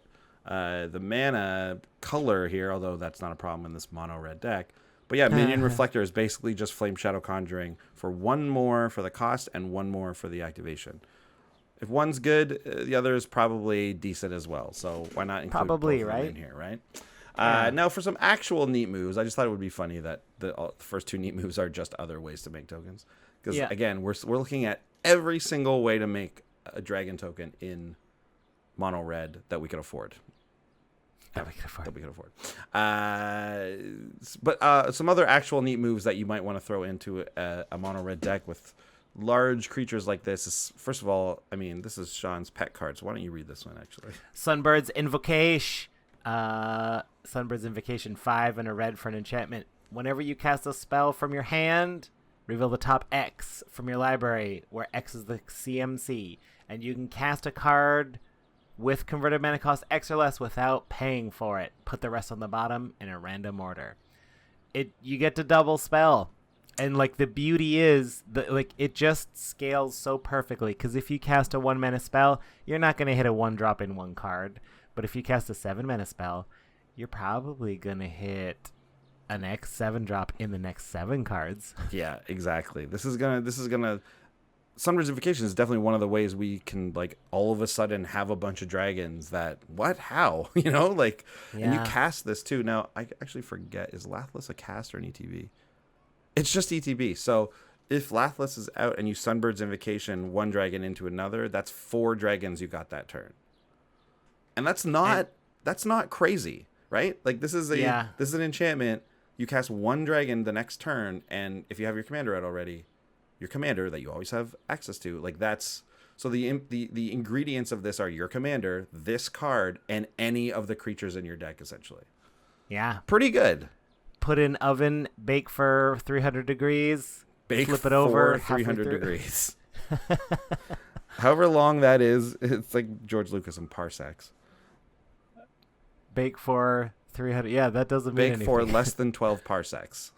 Speaker 1: the mana color here, although that's not a problem in this mono red deck. But yeah, Minion Reflector is basically just Flame Shadow Conjuring for 1 more for the cost and 1 more for the activation. If one's good, the other is probably decent as well. So why not include both of them in here, right? Yeah. Now, for some actual neat moves, I just thought it would be funny that the first 2 neat moves are just other ways to make tokens. Because, again, we're looking at every single way to make a dragon token in mono red that we can afford. That we can afford. But some other actual neat moves that you might want to throw into a mono red deck with large creatures like this is, first of all, I mean, this is Sean's pet card, so why don't you read this one, actually?
Speaker 2: Sunbird's Invocation. Sunbird's Invocation, 5 and a red for an enchantment. Whenever you cast a spell from your hand, reveal the top X from your library, where X is the CMC. And you can cast a card with converted mana cost X or less without paying for it. Put the rest on the bottom in a random order. You get to double spell. And the beauty is it just scales so perfectly, because if you cast a 1 mana spell, you're not going to hit a 1-drop in 1 card. But if you cast a 7 mana spell, you're probably going to hit an X 7-drop in the next 7 cards. Yeah,
Speaker 1: exactly. This is gonna Sunbird's Invocation is definitely one of the ways we can all of a sudden have a bunch of dragons that how and you cast this too. Now I actually forget, is Lathliss a cast or an ETB? It's just ETB. So if Lathliss is out and you Sunbird's Invocation 1 dragon into another, that's 4 dragons you got that turn. And that's not crazy, right? This is an enchantment. You cast 1 dragon the next turn, and if you have your commander out already, your commander that you always have access to, that's so the ingredients of this are your commander, this card, and any of the creatures in your deck, essentially.
Speaker 2: Yeah.
Speaker 1: Pretty good.
Speaker 2: Put in oven, bake for 300 degrees, flip it over
Speaker 1: 300 degrees. However long that is, it's like George Lucas and parsecs.
Speaker 2: Bake for 300. Yeah, that doesn't mean
Speaker 1: Big
Speaker 2: anything.
Speaker 1: for less than 12 parsecs.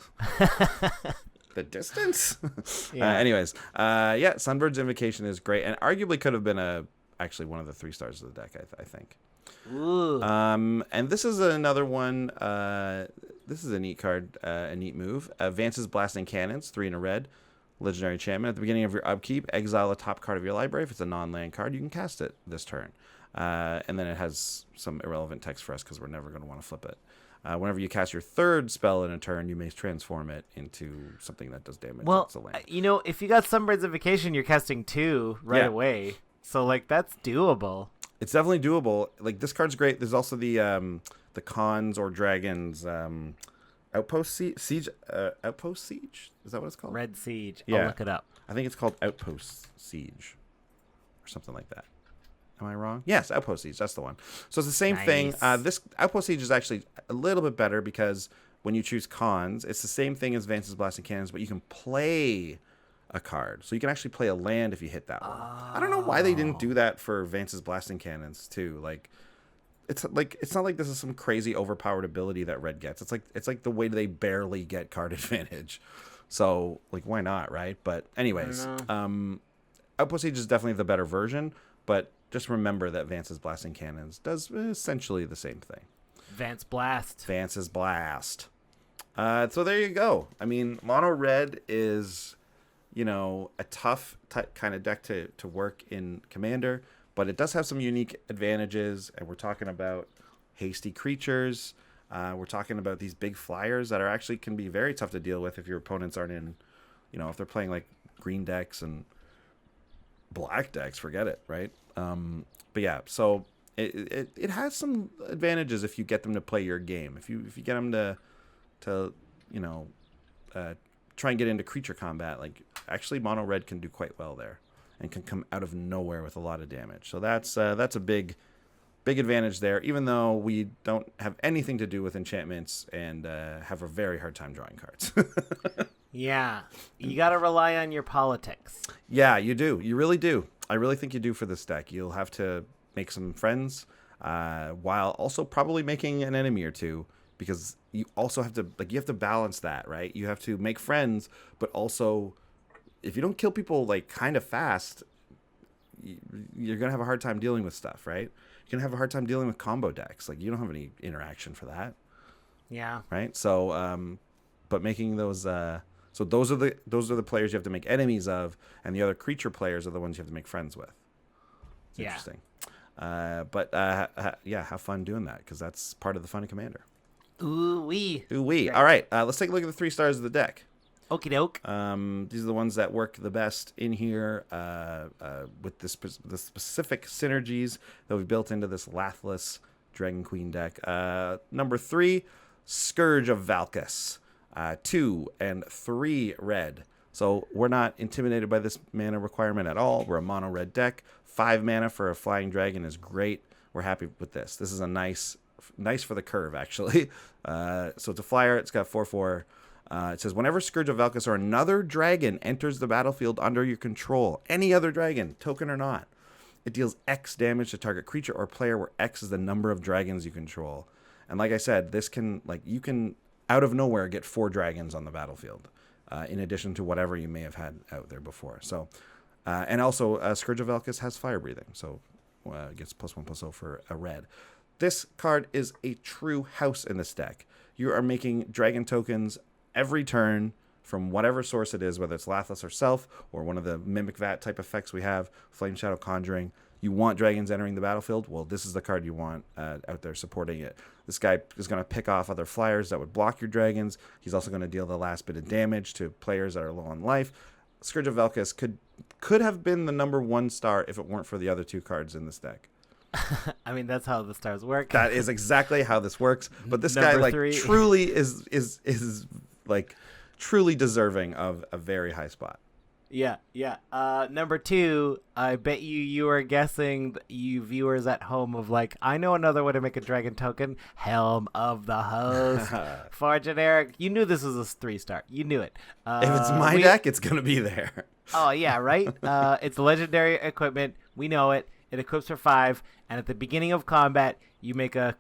Speaker 1: The distance?
Speaker 2: Yeah.
Speaker 1: Anyways, Sunbird's Invocation is great, and arguably could have been actually one of the 3 stars of the deck, I think.
Speaker 2: Ooh.
Speaker 1: And this is another one. This is a neat card, a neat move. Vance's Blasting Cannons, 3 and a red. Legendary enchantment. At the beginning of your upkeep, exile a top card of your library. If it's a non-land card, you can cast it this turn. And then it has some irrelevant text for us because we're never going to want to flip it. Whenever you cast your 3rd spell in a turn, you may transform it into something that does damage.
Speaker 2: Well,
Speaker 1: it's a land.
Speaker 2: if you got Sunbird's Invocation, you're casting 2 right away. So, that's doable.
Speaker 1: It's definitely doable. This card's great. There's also the Cons or Dragons Outpost Siege. Outpost Siege? Is that what it's called?
Speaker 2: Red Siege.
Speaker 1: Yeah.
Speaker 2: I'll look it up.
Speaker 1: I think it's called Outpost Siege or something like that. Am I wrong? Yes, Outpost Siege. That's the one. So it's the same thing. This Outpost Siege is actually a little bit better because when you choose Cons, it's the same thing as Vance's Blasting Cannons, but you can play a card. So you can actually play a land if you hit that one. I don't know why they didn't do that for Vance's Blasting Cannons too. It's not like this is some crazy overpowered ability that red gets. It's like the way they barely get card advantage. So why not, right? But anyways, Outpost Siege is definitely the better version, but just remember that Vance's Blasting Cannons does essentially the same thing.
Speaker 2: Vance's Blast.
Speaker 1: So there you go. I mean, mono red is, a tough kind of deck to work in Commander, but it does have some unique advantages, and we're talking about hasty creatures. We're talking about these big flyers that actually can be very tough to deal with if your opponents aren't in, if they're playing green decks and black decks, forget it, right? But yeah, so it has some advantages if you get them to play your game. If you get them to try and get into creature combat, actually mono red can do quite well there and can come out of nowhere with a lot of damage. So that's a big advantage there, even though we don't have anything to do with enchantments and have a very hard time drawing cards.
Speaker 2: Yeah, you got to rely on your politics.
Speaker 1: Yeah, you do. You really do. I really think you do for this deck. You'll have to make some friends while also probably making an enemy or two, because you also have to you have to balance that, right? You have to make friends, but also if you don't kill people kind of fast, you're going to have a hard time dealing with stuff, right? You're going to have a hard time dealing with combo decks. You don't have any interaction for that.
Speaker 2: Yeah.
Speaker 1: Right? So but making those so those are the players you have to make enemies of, and the other creature players are the ones you have to make friends with. It's interesting. But have fun doing that, because that's part of the fun of Commander.
Speaker 2: Ooh wee.
Speaker 1: All right, let's take a look at the 3 stars of the deck.
Speaker 2: Okie doke.
Speaker 1: These are the ones that work the best in here with the specific synergies that we've built into this Lathliss Dragon Queen deck. Number 3, Scourge of Valkus. 2 and 3 red. So we're not intimidated by this mana requirement at all. We're a mono red deck. 5 mana for a flying dragon is great. We're happy with this. This is a nice for the curve, actually. So it's a flyer. It's got 4/4. It says, whenever Scourge of Valkus or another dragon enters the battlefield under your control, any other dragon, token or not, it deals X damage to target creature or player, where X is the number of dragons you control. And like I said, this can you can out of nowhere get 4 dragons on the battlefield, in addition to whatever you may have had out there before. So, and also Scourge of Valkus has fire breathing, so it gets +1/+0 for a red. This card is a true house in this deck. You are making dragon tokens every turn from whatever source it is, whether it's Lathliss herself or one of the Mimic Vat type effects we have, Flame Shadow Conjuring. You want dragons entering the battlefield? Well, this is the card you want out there supporting it. This guy is going to pick off other flyers that would block your dragons. He's also going to deal the last bit of damage to players that are low on life. Scourge of Valkus could have been the number 1 star if it weren't for the other 2 cards in this deck.
Speaker 2: I mean, that's how the stars work.
Speaker 1: That is exactly how this works. But this guy 3. Truly is truly deserving of a very high spot.
Speaker 2: Yeah. Number 2, I bet you are guessing, you viewers at home, of I know another way to make a dragon token. Helm of the Host. For generic. You knew this was a 3-star. You knew it.
Speaker 1: If it's my deck, it's going to be there.
Speaker 2: Oh, yeah, right? It's legendary equipment. We know it. It equips for 5, and at the beginning of combat, you make a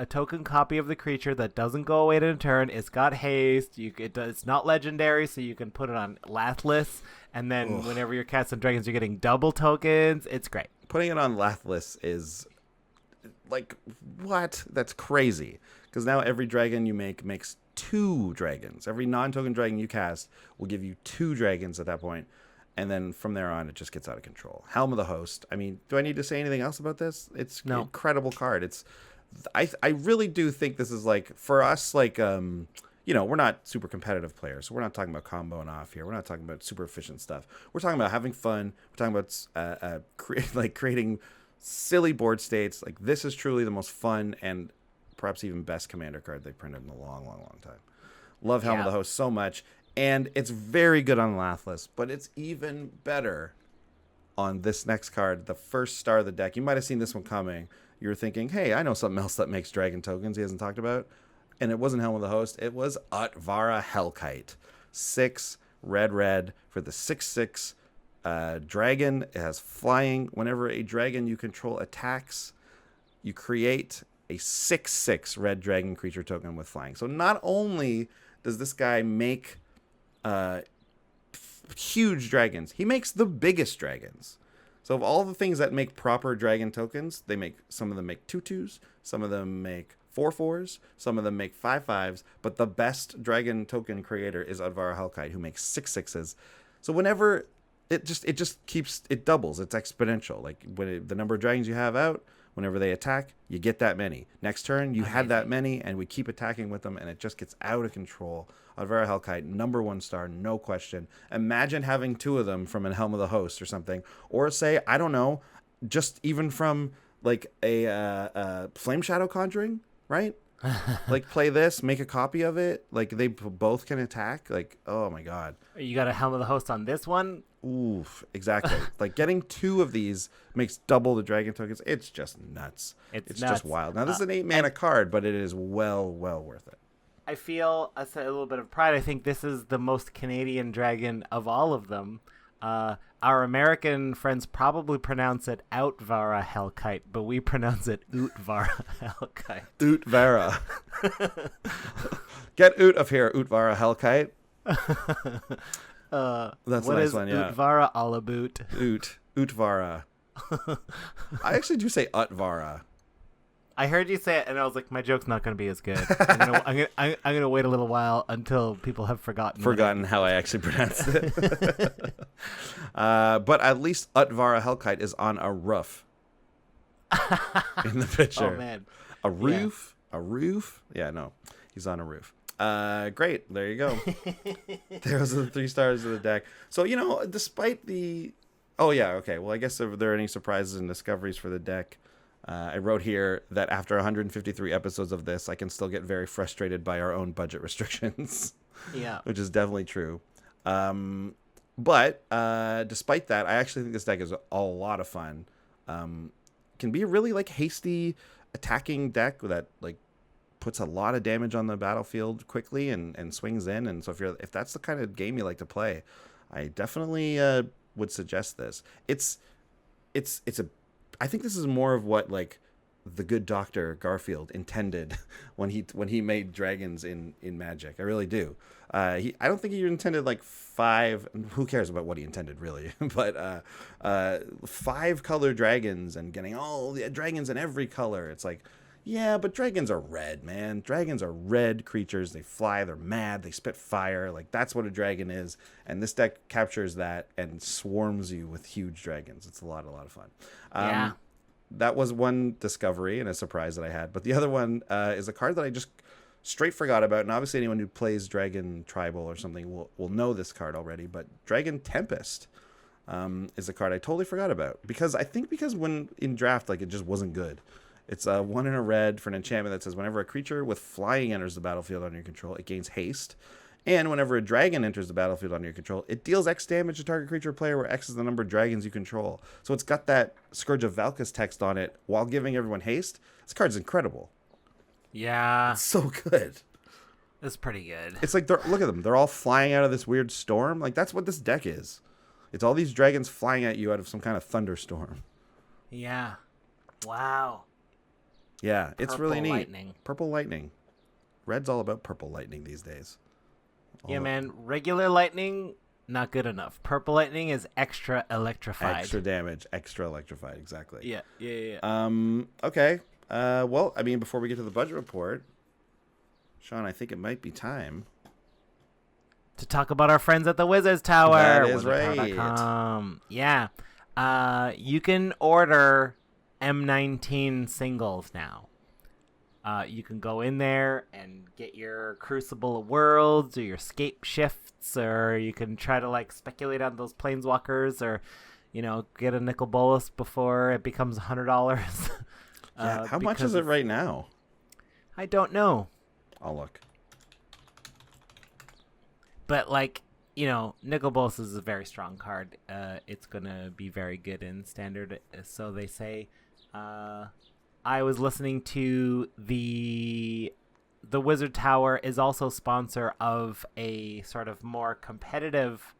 Speaker 2: token copy of the creature that doesn't go away in a turn. It's got haste. It's not legendary, so you can put it on Lathliss, and then whenever you're casting dragons, you're getting double tokens. It's great.
Speaker 1: Putting it on Lathliss is like, what? That's crazy. Because now every dragon you make makes 2 dragons. Every non-token dragon you cast will give you 2 dragons at that point. And then from there on, it just gets out of control. Helm of the Host. I mean, do I need to say anything else about this? It's an incredible card. I really do think this is like, for us, like, we're not super competitive players. So we're not talking about comboing off here. We're not talking about super efficient stuff. We're talking about having fun. We're talking about creating silly board states. Like, this is truly the most fun and perhaps even best commander card they've printed in a long, long, long time. Love Helm of the Host so much. And it's very good on Lathliss, but it's even better on this next card, the first star of the deck. You might have seen this one coming. You were thinking, hey, I know something else that makes dragon tokens he hasn't talked about. And it wasn't Helm of the Host. It was Utvara Hellkite. 6 red for the 6/6 dragon. It has flying. Whenever a dragon you control attacks, you create a 6/6 red dragon creature token with flying. So not only does this guy make huge dragons, he makes the biggest dragons. So of all the things that make proper dragon tokens, some of them make 2/2s, some of them make 4/4s, some of them make 5/5s, but the best dragon token creator is Utvara Hellkite, who makes 6/6s. So whenever it doubles, it's exponential. Like the number of dragons you have out, whenever they attack, you get that many. Next turn, you had that many, and we keep attacking with them, and it just gets out of control. Utvara Hellkite, number 1 star, no question. Imagine having 2 of them from a Helm of the Host or something. Or say, I don't know, just even from like a Flame Shadow Conjuring, right? Like, play this, make a copy of it. Like, they both can attack. Like, oh my god.
Speaker 2: You got a Helm of the Host on this one?
Speaker 1: Oof, exactly. Like, getting 2 of these makes double the dragon tokens. It's just nuts. It's
Speaker 2: nuts.
Speaker 1: Just wild. Now, this is an 8-mana card, but it is well worth it.
Speaker 2: I feel a little bit of pride. I think this is the most Canadian dragon of all of them. Our American friends probably pronounce it Utvara Hellkite, but we pronounce it Utvara Hellkite.
Speaker 1: Utvara. Get out of here, Utvara Hellkite. That's a nice one, yeah.
Speaker 2: Utvara Alaboot?
Speaker 1: Utvara. I actually do say Utvara.
Speaker 2: I heard you say it, and I was like, my joke's not going to be as good. I'm gonna wait a little while until people have forgotten
Speaker 1: how I actually pronounced it. But at least Utvara Hellkite is on a roof in the picture.
Speaker 2: Oh, man.
Speaker 1: A roof? Yeah. A roof? Yeah, no. He's on a roof. Great. There you go. There's the 3 stars of the deck. So, despite the... Oh, yeah, okay. Well, I guess if there are any surprises and discoveries for the deck... I wrote here that after 153 episodes of this, I can still get very frustrated by our own budget restrictions.
Speaker 2: Yeah.
Speaker 1: Which is definitely true. But despite that, I actually think this deck is a lot of fun. Can be a really hasty attacking deck that puts a lot of damage on the battlefield quickly and swings in. And so if that's the kind of game you like to play, I definitely would suggest this. I think this is more of what the good Dr. Garfield intended when he made dragons in Magic. I really do. I don't think he intended 5. Who cares about what he intended, really? But 5 color dragons and getting all the dragons in every color. It's yeah, but dragons are red, man. Dragons are red creatures. They fly. They're mad. They spit fire. That's what a dragon is. And this deck captures that and swarms you with huge dragons. It's a lot of fun.
Speaker 2: Yeah.
Speaker 1: That was one discovery and a surprise that I had. But the other one is a card that I just straight forgot about. And obviously anyone who plays Dragon Tribal or something will know this card already. But Dragon Tempest is a card I totally forgot about. Because when in draft, it just wasn't good. It's 1 in a red for an enchantment that says whenever a creature with flying enters the battlefield under your control, it gains haste. And whenever a dragon enters the battlefield under your control, it deals X damage to target creature or player where X is the number of dragons you control. So it's got that Scourge of Valkus text on it while giving everyone haste. This card's incredible.
Speaker 2: Yeah.
Speaker 1: It's so good.
Speaker 2: It's pretty good.
Speaker 1: It's look at them. They're all flying out of this weird storm. That's what this deck is. It's all these dragons flying at you out of some kind of thunderstorm.
Speaker 2: Yeah. Wow.
Speaker 1: Yeah, it's really neat.
Speaker 2: Lightning.
Speaker 1: Purple lightning. Red's all about purple lightning these days.
Speaker 2: Yeah, man. Regular lightning, not good enough. Purple lightning is extra electrified.
Speaker 1: Extra damage, extra electrified. Exactly.
Speaker 2: Yeah.
Speaker 1: Okay. Well, I mean, before we get to the budget report, Sean, I think it might be time
Speaker 2: to talk about our friends at the Wizards Tower.
Speaker 1: That is right.
Speaker 2: Yeah. You can order M19 singles now. You can go in there and get your Crucible of Worlds or your Scape Shifts, or you can try to like speculate on those Planeswalkers, or get a nickel bolus before it becomes $100.
Speaker 1: Yeah, how much is it right now?
Speaker 2: I don't know.
Speaker 1: I'll look.
Speaker 2: But Nicol Bolas is a very strong card. It's gonna be very good in Standard, so they say. I was listening to the Wizard Tower is also sponsor of a sort of more competitive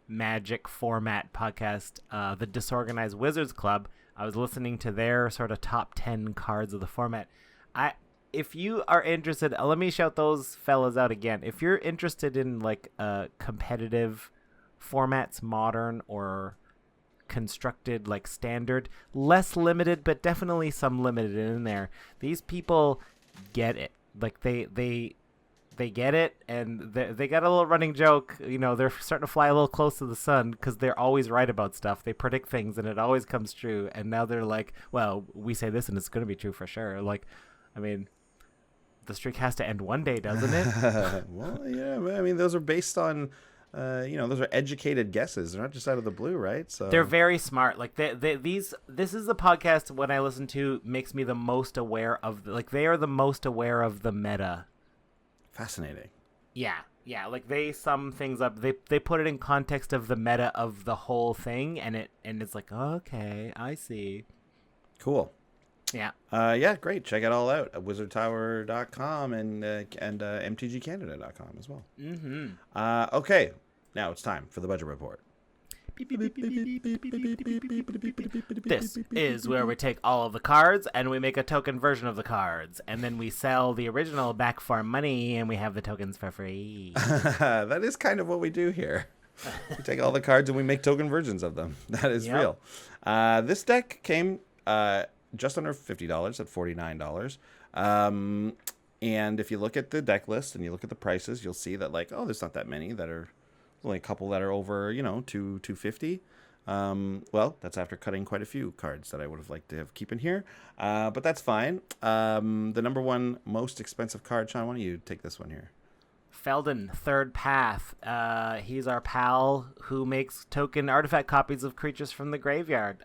Speaker 2: Magic format podcast, the Disorganized Wizards Club. I was listening to their sort of top 10 cards of the format. If you are interested, let me shout those fellas out again. If you're interested in competitive formats, modern or constructed like Standard, less limited, but definitely some limited in there. These people get it. Like they get it, and they got a little running joke. They're starting to fly a little close to the sun because they're always right about stuff. They predict things, and it always comes true. And now they're like, well, we say this, and it's going to be true for sure. I mean, the streak has to end one day, doesn't it?
Speaker 1: Well, yeah. I mean, those are based on, those are educated guesses. They're not just out of the blue, right? So
Speaker 2: they're very smart. This is the podcast when I listen to makes me the most aware of. They are the most aware of the meta.
Speaker 1: Fascinating.
Speaker 2: Yeah. They sum things up. They put it in context of the meta of the whole thing, and it's like, okay, I see.
Speaker 1: Cool.
Speaker 2: Yeah.
Speaker 1: Yeah, great. Check it all out at wizardtower.com and mtgcanada.com as well.
Speaker 2: Mm-hmm.
Speaker 1: Okay, now it's time for the budget report.
Speaker 2: This is where we take all of the cards and we make a token version of the cards, and then we sell the original back for money, and we have the tokens for free.
Speaker 1: That is kind of what we do here. We take all the cards and we make token versions of them. That is real. This deck came just under $50 at $49. And if you look at the deck list and you look at the prices, you'll see that there's not that many that are, only a couple that are over, $250. Well, that's after cutting quite a few cards that I would have liked to have keep in here. But that's fine. The number one most expensive card, Sean, why don't you take this one here?
Speaker 2: Feldon, Third Path. He's our pal who makes token artifact copies of creatures from the graveyard.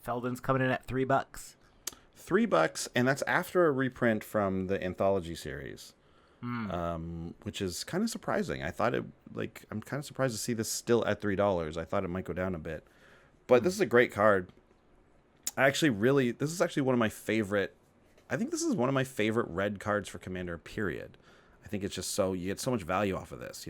Speaker 2: Feldon's coming in at $3.
Speaker 1: $3, and that's after a reprint from the anthology series, which is kind of surprising. I thought I'm kind of surprised to see this still at $3. I thought it might go down a bit, but this is a great card. This is actually one of my favorite. I think this is one of my favorite red cards for Commander. Period. I think it's just you get so much value off of this.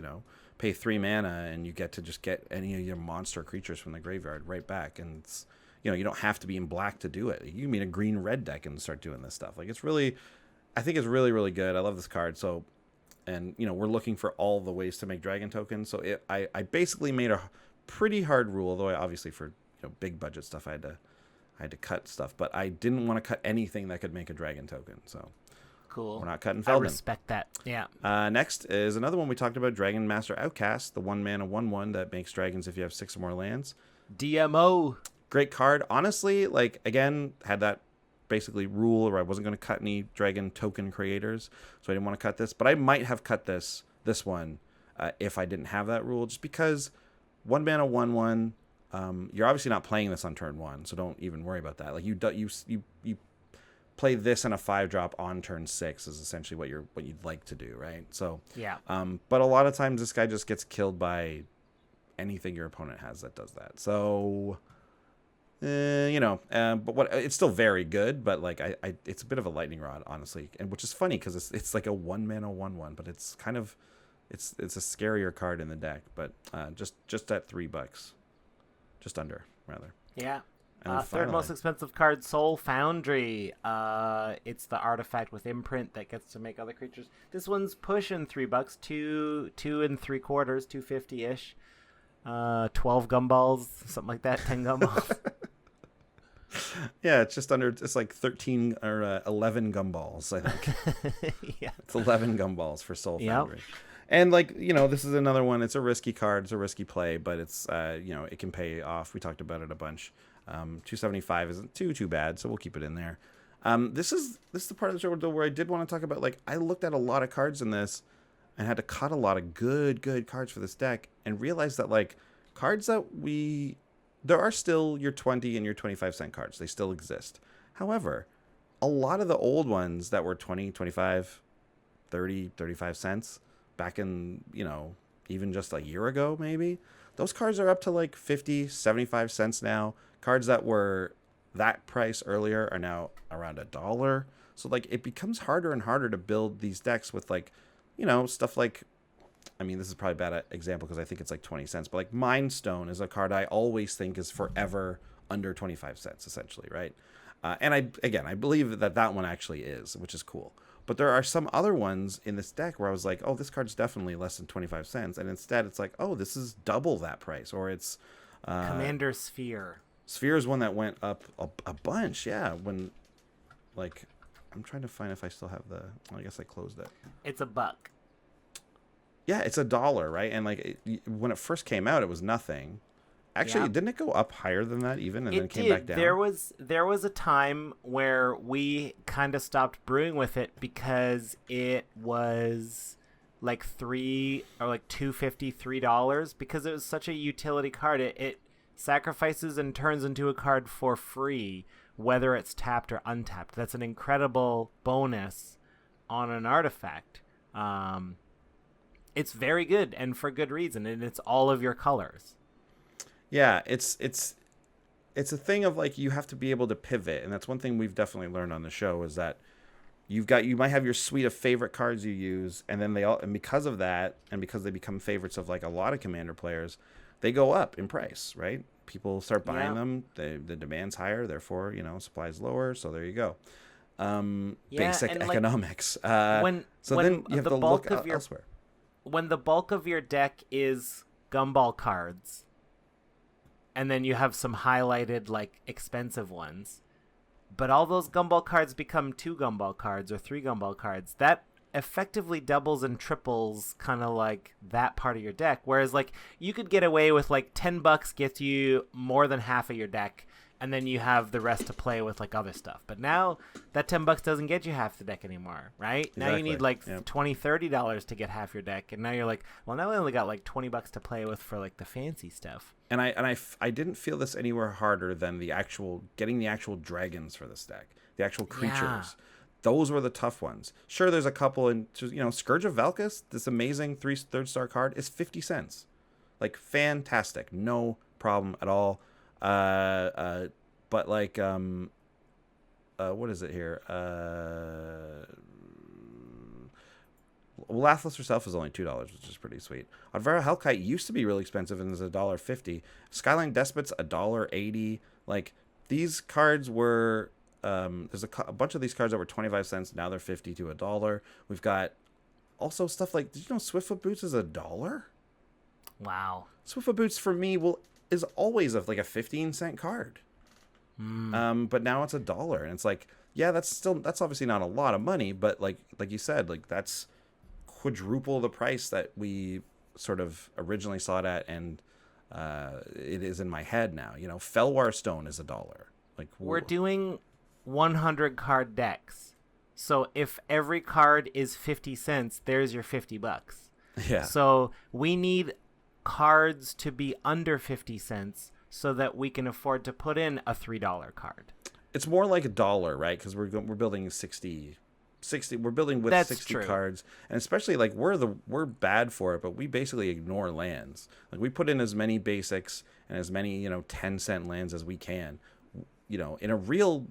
Speaker 1: Pay 3 mana and you get to just get any of your monster creatures from the graveyard right back, and it's. You don't have to be in black to do it. You can be in a green-red deck and start doing this stuff. I think it's really, really good. I love this card. So, and we're looking for all the ways to make dragon tokens. So I basically made a pretty hard rule, although obviously for big budget stuff I had to cut stuff, but I didn't want to cut anything that could make a dragon token. So
Speaker 2: cool.
Speaker 1: We're not cutting Feldon.
Speaker 2: I respect that. Yeah.
Speaker 1: Next is another one we talked about, Dragon Master Outcast, the 1-mana 1/1 that makes dragons if you have 6 or more lands.
Speaker 2: DMO.
Speaker 1: Great card. Honestly, again, had that basically rule where I wasn't going to cut any dragon token creators, so I didn't want to cut this. But I might have cut this one if I didn't have that rule, just because 1-mana 1/1. You're obviously not playing this on turn 1, so don't even worry about that. You play this in a 5-drop on turn 6 is essentially what you'd like to do, right? So
Speaker 2: yeah.
Speaker 1: But a lot of times this guy just gets killed by anything your opponent has that does that. So. But it's still very good, but it's a bit of a lightning rod, honestly, and which is funny because it's like a 1-mana 1/1, but it's kind of it's a scarier card in the deck, but just at $3, just under rather.
Speaker 2: Yeah.
Speaker 1: And then
Speaker 2: Third most expensive card, Soul Foundry. It's the artifact with imprint that gets to make other creatures. This one's pushing $3, two and 3/4, 250-ish. 12 gumballs, something like that, 10 gumballs.
Speaker 1: Yeah, it's just under. It's like 13 or 11 gumballs, I think.
Speaker 2: Yeah,
Speaker 1: it's 11 gumballs for Soul Foundry.
Speaker 2: Yep.
Speaker 1: And like, this is another one. It's a risky card. It's a risky play, but it's it can pay off. We talked about it a bunch. 275 isn't too bad, so we'll keep it in there. This is the part of the show where I did want to talk about, like, I looked at a lot of cards in this and had to cut a lot of good cards for this deck and realized that, like, cards that there are still your 20 and your 25-cent cards. They still exist. However, a lot of the old ones that were 20, 25, 30, 35 cents back in, even just a year ago, maybe, those cards are up to like 50, 75 cents now. Cards that were that price earlier are now around $1. So, like, it becomes harder and harder to build these decks with, like, stuff like, I mean, this is probably a bad example because I think it's like 20 cents, but like Mind Stone is a card I always think is forever under 25 cents, essentially, right? And I believe that one actually is, which is cool. But there are some other ones in this deck where I was like, oh, this card's definitely less than 25 cents. And instead it's like, oh, this is double that price. Or it's...
Speaker 2: Commander Sphere.
Speaker 1: Sphere is one that went up a bunch, yeah. When, like, I'm trying to find if I still have I guess I closed it.
Speaker 2: It's $1.
Speaker 1: Yeah, it's $1, right? And like when it first came out, it was nothing. Actually, didn't it go up higher than that even, and then came back down?
Speaker 2: There was a time where we kind of stopped brewing with it because it was like $3 or like $2.50, $3 because it was such a utility card. It sacrifices and turns into a card for free, whether it's tapped or untapped. That's an incredible bonus on an artifact. It's very good and for good reason, and it's all of your colors.
Speaker 1: Yeah, it's a thing of like you have to be able to pivot, and that's one thing we've definitely learned on the show is that you might have your suite of favorite cards you use, and then and because of that, and because they become favorites of like a lot of Commander players, they go up in price, right? People start buying them. The demand's higher, therefore supply's lower. So there you go. Basic economics.
Speaker 2: Then you have to look
Speaker 1: elsewhere.
Speaker 2: When the bulk of your deck is gumball cards, and then you have some highlighted like expensive ones, but all those gumball cards become 2 gumball cards or 3 gumball cards, that effectively doubles and triples kind of like that part of your deck. Whereas like you could get away with like $10 gets you more than half of your deck, and then you have the rest to play with like other stuff. But now that $10 doesn't get you half the deck anymore, right? Exactly. Now you need like $20, $30 to get half your deck, and now you're like, well, now I only got like $20 to play with for like the fancy stuff.
Speaker 1: And I didn't feel this anywhere harder than getting the actual dragons for this deck, the actual creatures. Yeah. Those were the tough ones. Sure, there's a couple, and Scourge of Valkus, this amazing 3rd-star card, is 50 cents. Like, fantastic, no problem at all. But like, what is it here? Lathliss herself is only $2, which is pretty sweet. Advara Hellkite used to be really expensive and is $1.50. Skyline Despot's $1.80. Like, these cards were there's a bunch of these cards that were 25 cents. Now they're 50 to $1. We've got also stuff like, did you know Swiftfoot Boots is $1?
Speaker 2: Wow.
Speaker 1: Swiftfoot Boots for me is always like a 15-cent card. But now it's $1, and it's like, yeah, that's obviously not a lot of money, but like you said, like that's quadruple the price that we sort of originally saw it at, and it is in my head now. Felwar Stone is $1. Like,
Speaker 2: we're doing 100 card decks, so if every card is 50 cents, there's your $50.
Speaker 1: Yeah.
Speaker 2: So we need cards to be under 50 cents so that we can afford to put in a $3 card.
Speaker 1: It's more like $1, right? Because we're building 60. We're building with
Speaker 2: That's
Speaker 1: 60
Speaker 2: true.
Speaker 1: cards, and especially like we're bad for it, but we basically ignore lands. Like, we put in as many basics and as many 10-cent lands as we can. In real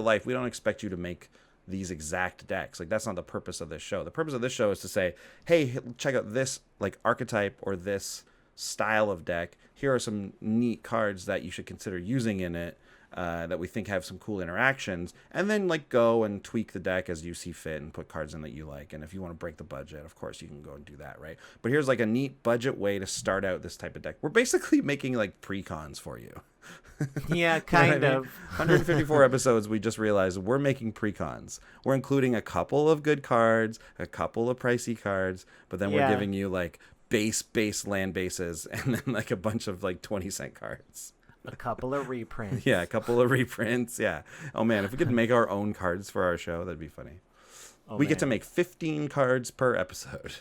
Speaker 1: life, we don't expect you to make these exact decks. Like, that's not the purpose of this show. The purpose of this show is to say, hey, check out this like archetype or this style of deck. Here are some neat cards that you should consider using in it. that we think have some cool interactions, and then like go and tweak the deck as you see fit and put cards in that you like. And if you want to break the budget, of course you can go and do that, right? But here's like a neat budget way to start out this type of deck. We're basically making like pre-cons for you.
Speaker 2: Yeah, kind of.
Speaker 1: 154 episodes, we just realized we're making pre-cons. We're including a couple of good cards, a couple of pricey cards, but then we're giving you like base land bases and then like a bunch of like 20-cent cards.
Speaker 2: A couple of reprints.
Speaker 1: Yeah, a couple of reprints. Yeah. Oh man, if we could make our own cards for our show, that'd be funny. We get to make 15 cards per episode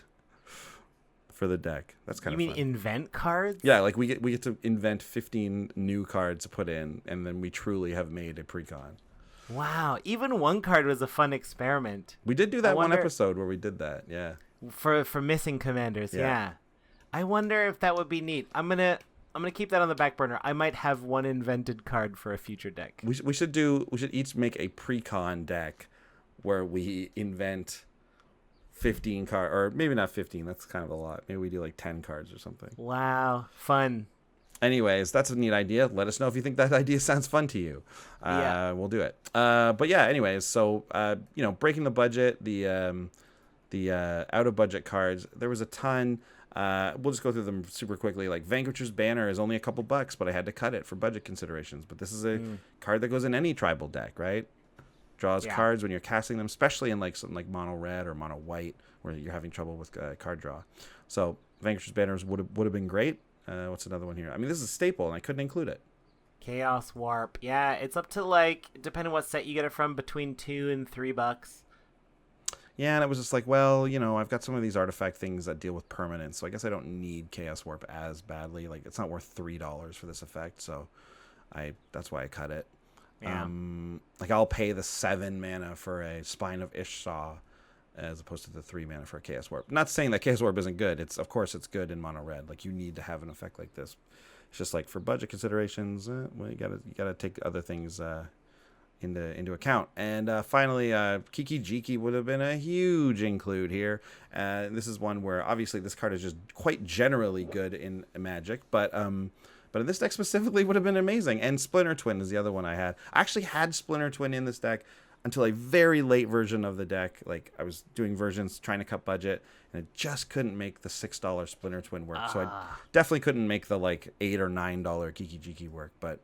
Speaker 1: for the deck. That's kind of fun.
Speaker 2: You mean invent cards?
Speaker 1: Yeah, like we get to invent 15 new cards to put in, and then we truly have made a pre-con.
Speaker 2: Wow, even one card was a fun experiment.
Speaker 1: We did do that one episode where we did that. Yeah.
Speaker 2: For missing commanders. Yeah. I wonder if that would be neat. I'm gonna keep that on the back burner. I might have one invented card for a future deck.
Speaker 1: We should each make a pre-con deck where we invent 15 cards, or maybe not 15. That's kind of a lot. Maybe we do like 10 cards or something.
Speaker 2: Wow, fun.
Speaker 1: Anyways, that's a neat idea. Let us know if you think that idea sounds fun to you. We'll do it. But yeah, anyways, so breaking the budget, the out of budget cards, there was a ton. We'll just go through them super quickly. Like Vanquisher's Banner is only a couple bucks, but I had to cut it for budget considerations. But this is a card that goes in any tribal deck, right? Draws cards when you're casting them, especially in like something like mono red or mono white, where you're having trouble with card draw. So Vanquisher's Banners would have been great. What's another one here? I mean, this is a staple, and I couldn't include it.
Speaker 2: Chaos Warp. Yeah, it's up to like, depending what set you get it from, between $2 and $3.
Speaker 1: Yeah, and it was just like, well, I've got some of these artifact things that deal with permanence, so I guess I don't need Chaos Warp as badly. Like, it's not worth $3 for this effect, so that's why I cut it.
Speaker 2: Yeah.
Speaker 1: Like, I'll pay the 7 mana for a Spine of Ishsaw as opposed to the 3 mana for a Chaos Warp. Not saying that Chaos Warp isn't good. Of course it's good in mono red. Like, you need to have an effect like this. It's just like for budget considerations, well, you gotta take other things into account. And finally, Kiki Jiki would have been a huge include here. This is one where obviously this card is just quite generally good in Magic, but in this deck specifically would have been amazing. And Splinter Twin is the other one I had. I actually had Splinter Twin in this deck until a very late version of the deck. Like, I was doing versions trying to cut budget, and I just couldn't make the $6 Splinter Twin work. So I definitely couldn't make the like $8 or $9 Kiki Jiki work, but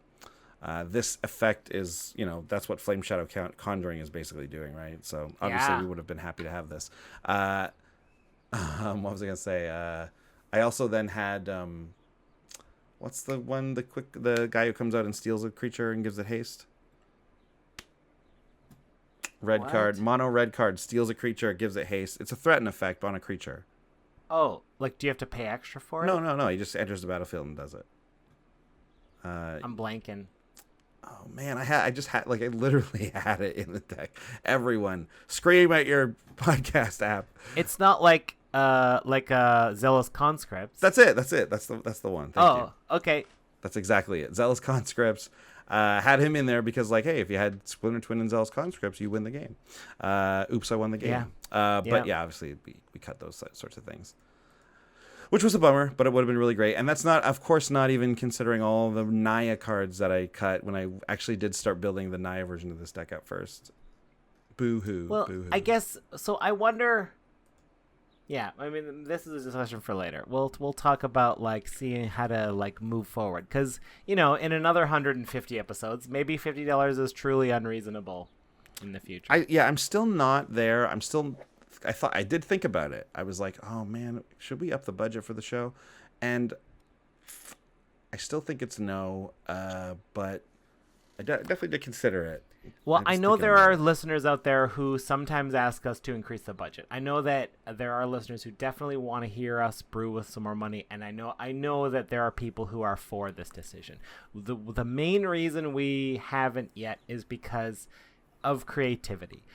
Speaker 1: this effect is, that's what Flame Shadow Conjuring is basically doing, right? So obviously we would have been happy to have this. What was I gonna say? I also then had what's the one? The guy who comes out and steals a creature and gives it haste. Red card, mono red card, steals a creature, gives it haste. It's a threaten effect on a creature.
Speaker 2: Oh, like, do you have to pay extra for it?
Speaker 1: No. He just enters the battlefield and does it.
Speaker 2: I'm blanking.
Speaker 1: Oh man, I literally had it in the deck. Everyone scream at your podcast app.
Speaker 2: It's not like Zealous Conscripts.
Speaker 1: That's it. That's the one. Thank you.
Speaker 2: Okay.
Speaker 1: That's exactly it. Zealous Conscripts. Had him in there because, like, hey, if you had Splinter Twin and Zealous Conscripts, you win the game. Oops, I won the game.
Speaker 2: Yeah.
Speaker 1: But yeah, obviously we cut those sorts of things, which was a bummer, but it would have been really great. And that's not, of course, not even considering all the Naya cards that I cut when I actually did start building the Naya version of this deck out first. Boo-hoo.
Speaker 2: Well,
Speaker 1: boo-hoo.
Speaker 2: I guess, so I wonder... Yeah, I mean, this is a discussion for later. We'll talk about, like, seeing how to, like, move forward. Because, in another 150 episodes, maybe $50 is truly unreasonable in the future.
Speaker 1: I'm still not there. I did think about it. I was like, oh, man, should we up the budget for the show? And I still think it's no, but I definitely did consider it.
Speaker 2: Well, I know there are listeners out there who sometimes ask us to increase the budget. I know that there are listeners who definitely want to hear us brew with some more money, and I know that there are people who are for this decision. The main reason we haven't yet is because of creativity.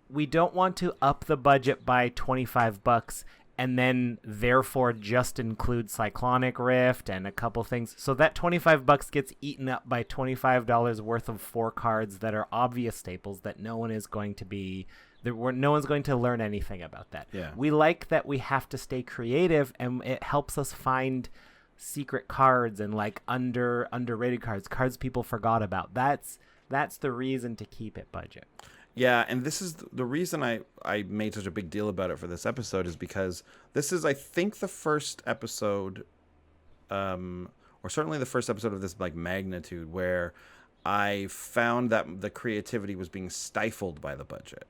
Speaker 2: We don't want to up the budget by $25 and then therefore just include Cyclonic Rift and a couple things. So that $25 gets eaten up by $25 worth of 4 cards that are obvious staples that no one is going to no one's going to learn anything about that.
Speaker 1: Yeah.
Speaker 2: We like that we have to stay creative, and it helps us find secret cards and like underrated cards people forgot about. That's the reason to keep it budget.
Speaker 1: Yeah, and this is the reason I made such a big deal about it for this episode is because this is, I think, the first episode, or certainly the first episode of this like magnitude where I found that the creativity was being stifled by the budget.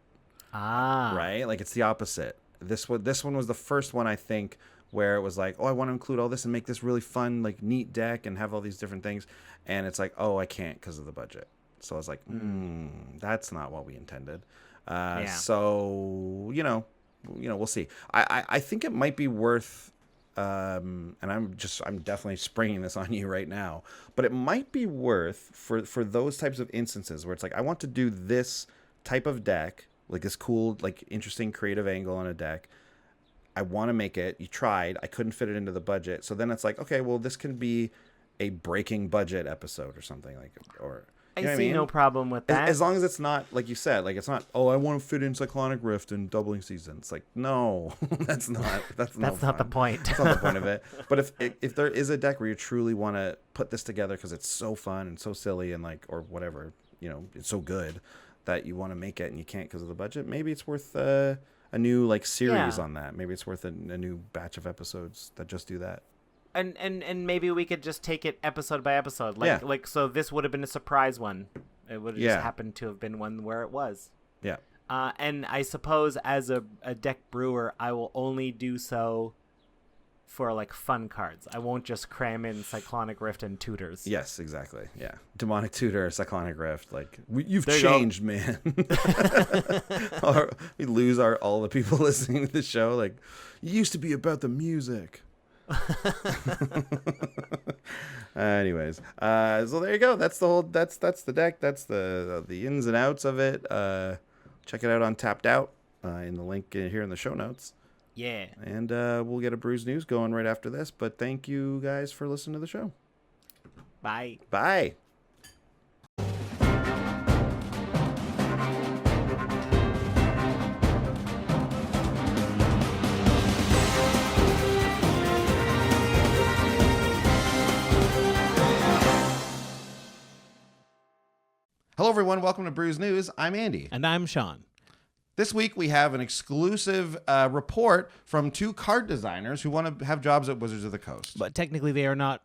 Speaker 1: Right? Like, it's the opposite. This one was the first one, I think, where it was like, oh, I want to include all this and make this really fun, like, neat deck and have all these different things. And it's like, oh, I can't because of the budget. So I was like, that's not what we intended. So, we'll see. I think it might be worth, and I'm definitely springing this on you right now, but it might be worth for those types of instances where it's like, I want to do this type of deck, like this cool, like interesting creative angle on a deck. I want to make it. You tried. I couldn't fit it into the budget. So then it's like, okay, well, this can be a breaking budget episode or something like, or
Speaker 2: I see no problem with that.
Speaker 1: As long as it's not, like you said, like it's not, oh, I want to fit in Cyclonic Rift and doubling season. It's like, no, that's not the point.
Speaker 2: That's not the point
Speaker 1: of it. But if there is a deck where you truly want to put this together because it's so fun and so silly and like, or whatever, it's so good that you want to make it and you can't because of the budget, maybe it's worth a new like series on that. Maybe it's worth a new batch of episodes that just do that.
Speaker 2: And maybe we could just take it episode by episode. Like so this would have been a surprise one. It would have just happened to have been one where it was.
Speaker 1: Yeah.
Speaker 2: And I suppose as a deck brewer, I will only do so for like fun cards. I won't just cram in Cyclonic Rift and Tutors.
Speaker 1: Yes, exactly. Yeah. Demonic Tutor, Cyclonic Rift. Like, you've changed, man. Or we lose all the people listening to the show. Like, you used to be about the music. Anyways, so there you go. That's the whole. That's the deck. That's the ins and outs of it. Check it out on Tapped Out in the link here in the show notes.
Speaker 2: Yeah.
Speaker 1: And we'll get a Brews News going right after this. But thank you guys for listening to the show.
Speaker 2: Bye.
Speaker 1: Bye. Hello, everyone. Welcome to Brews News. I'm Andy.
Speaker 3: And I'm Sean.
Speaker 1: This week, we have an exclusive report from two card designers who want to have jobs at Wizards of the Coast.
Speaker 3: But technically, they are not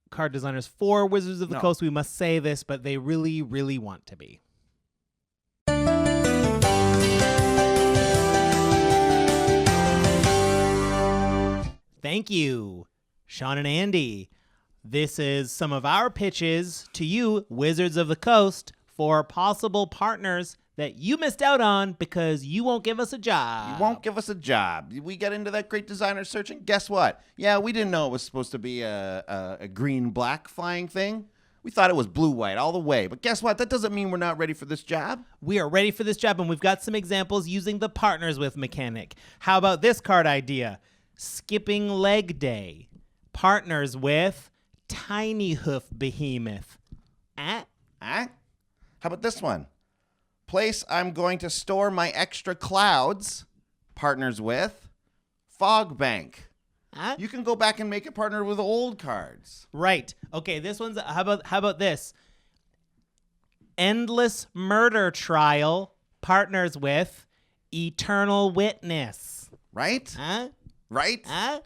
Speaker 3: card designers for Wizards of the Coast. We must say this, but they really, really want to be. Thank you, Sean and Andy. This is some of our pitches to you, Wizards of the Coast, for possible partners that you missed out on because you won't give us a job.
Speaker 1: You won't give us a job. We got into that great designer search, and guess what? Yeah, we didn't know it was supposed to be a green-black flying thing. We thought it was blue-white all the way. But guess what? That doesn't mean we're not ready for this job.
Speaker 3: We are ready for this job, and we've got some examples using the Partners With mechanic. How about this card idea? Skipping Leg Day. Partners with Tiny Hoof Behemoth.
Speaker 1: How about this one? Place I'm going to store my extra clouds. Partners with Fog Bank. You can go back and make it partner with old cards.
Speaker 3: Right. Okay, this one's how about this? Endless Murder Trial. Partners with Eternal Witness.
Speaker 1: Right? Right?
Speaker 3: Huh?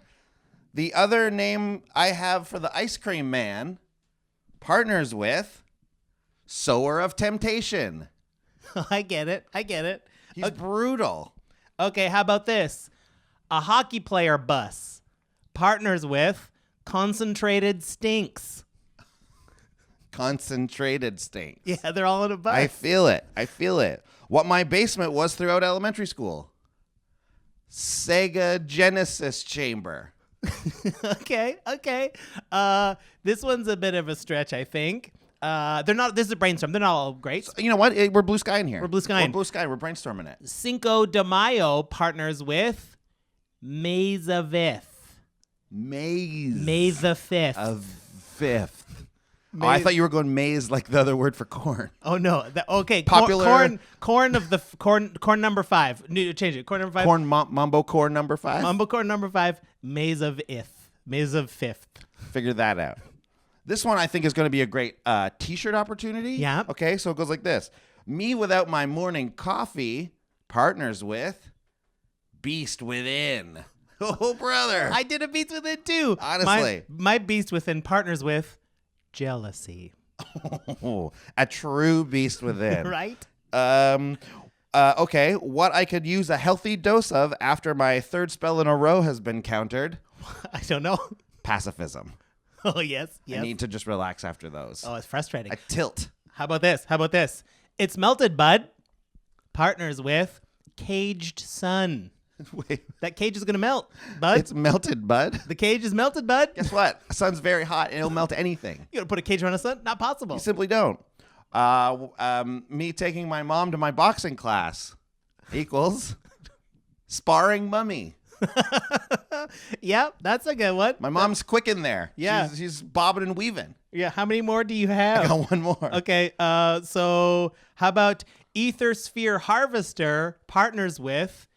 Speaker 1: The other name I have for the ice cream man, partners with Sower of Temptation.
Speaker 3: I get it.
Speaker 1: He's brutal.
Speaker 3: Okay, how about this? A hockey player bus. Partners with Concentrated Stinks.
Speaker 1: Concentrated Stinks.
Speaker 3: Yeah, they're all in a bus.
Speaker 1: I feel it. What my basement was throughout elementary school. Sega Genesis Chamber.
Speaker 3: Okay. This one's a bit of a stretch, I think. They're not. This is a brainstorm. They're not all great.
Speaker 1: So, you know what? We're blue sky in here.
Speaker 3: We're blue sky.
Speaker 1: We're brainstorming it.
Speaker 3: Cinco de Mayo partners with May the 5th. May the 5th.
Speaker 1: Of 5th. Oh, I thought you were going maize like the other word for corn.
Speaker 3: Oh no. Okay.
Speaker 1: Popular
Speaker 3: corn of the corn number 5. Change it. Corn number 5.
Speaker 1: Mambo corn number 5.
Speaker 3: Mambo corn number 5. Maze of Ith. Fifth.
Speaker 1: Figure that out. This one I think is going to be a great t-shirt opportunity.
Speaker 3: Yeah.
Speaker 1: Okay, so it goes like this. Me without my morning coffee partners with Beast Within. Oh, brother.
Speaker 3: I did a beast within too.
Speaker 1: Honestly.
Speaker 3: My beast within partners with jealousy.
Speaker 1: Oh, a true Beast Within.
Speaker 3: Right?
Speaker 1: Okay, what I could use a healthy dose of after my third spell in a row has been countered.
Speaker 3: I don't know.
Speaker 1: Pacifism.
Speaker 3: Oh, yes.
Speaker 1: I need to just relax after those.
Speaker 3: Oh, it's frustrating.
Speaker 1: I tilt.
Speaker 3: How about this? It's melted, bud. Partners with caged sun.
Speaker 1: Wait,
Speaker 3: That cage is going to melt, bud.
Speaker 1: it's melted, bud.
Speaker 3: The cage is melted, bud.
Speaker 1: Guess what? A sun's very hot and it'll melt anything.
Speaker 3: You going to put a cage around a sun? Not possible.
Speaker 1: You simply don't. Me taking my mom to my boxing class equals sparring mummy.
Speaker 3: Yep, that's a good one.
Speaker 1: My mom's quick in there.
Speaker 3: Yeah.
Speaker 1: She's bobbing and weaving.
Speaker 3: Yeah, how many more do you have?
Speaker 1: I got one more.
Speaker 3: Okay, so how about Ether Sphere Harvester partners with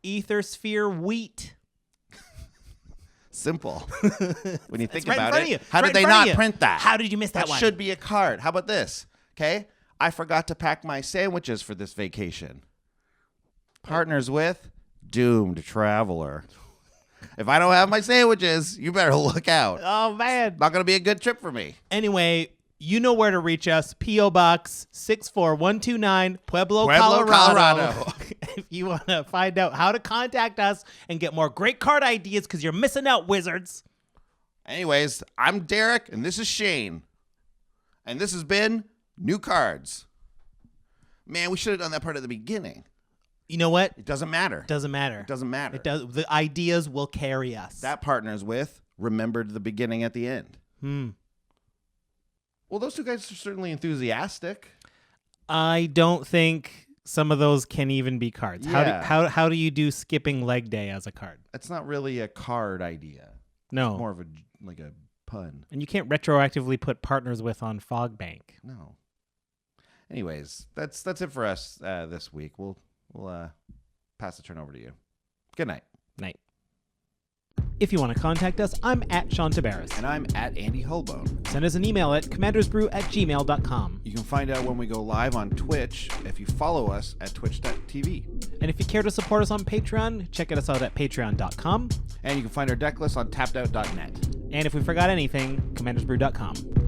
Speaker 3: Ether Sphere Wheat?
Speaker 1: Simple. When you think
Speaker 3: right in
Speaker 1: about
Speaker 3: front of
Speaker 1: it,
Speaker 3: you.
Speaker 1: how
Speaker 3: Right
Speaker 1: did
Speaker 3: in
Speaker 1: they
Speaker 3: front of
Speaker 1: not
Speaker 3: you.
Speaker 1: print that?
Speaker 3: How did you miss that one?
Speaker 1: Should be a card. How about this? Okay, I forgot to pack my sandwiches for this vacation. Partners with Doomed Traveler. If I don't have my sandwiches, you better look out.
Speaker 3: Oh, man.
Speaker 1: Not going to be a good trip for me.
Speaker 3: Anyway, you know where to reach us. P.O. Box 64129, Pueblo,
Speaker 1: Pueblo,
Speaker 3: Colorado. If you want to find out how to contact us and get more great card ideas because you're missing out, wizards.
Speaker 1: Anyways, I'm Derek, and this is Shane. And this has been New Cards. Man, we should have done that part at the beginning.
Speaker 3: You know what?
Speaker 1: It doesn't matter.
Speaker 3: Doesn't matter.
Speaker 1: It doesn't matter.
Speaker 3: It does. The ideas will carry us.
Speaker 1: That partners with remembered the beginning at the end. Well, those two guys are certainly enthusiastic.
Speaker 3: I don't think some of those can even be cards.
Speaker 1: Yeah.
Speaker 3: How do you do skipping leg day as a card?
Speaker 1: It's not really a card idea.
Speaker 3: No.
Speaker 1: It's more of a pun.
Speaker 3: And you can't retroactively put partners with on Fog Bank.
Speaker 1: No. Anyways, that's it for us this week. We'll pass the turn over to you. Good night.
Speaker 3: Night. If you want to contact us, I'm at Sean Tabaris.
Speaker 1: And I'm at Andy Holbone.
Speaker 3: Send us an email at commandersbrew@gmail.com.
Speaker 1: You can find out when we go live on Twitch if you follow us at twitch.tv.
Speaker 3: And if you care to support us on Patreon, check us out at patreon.com.
Speaker 1: And you can find our deck list on tappedout.net.
Speaker 3: And if we forgot anything, commandersbrew.com.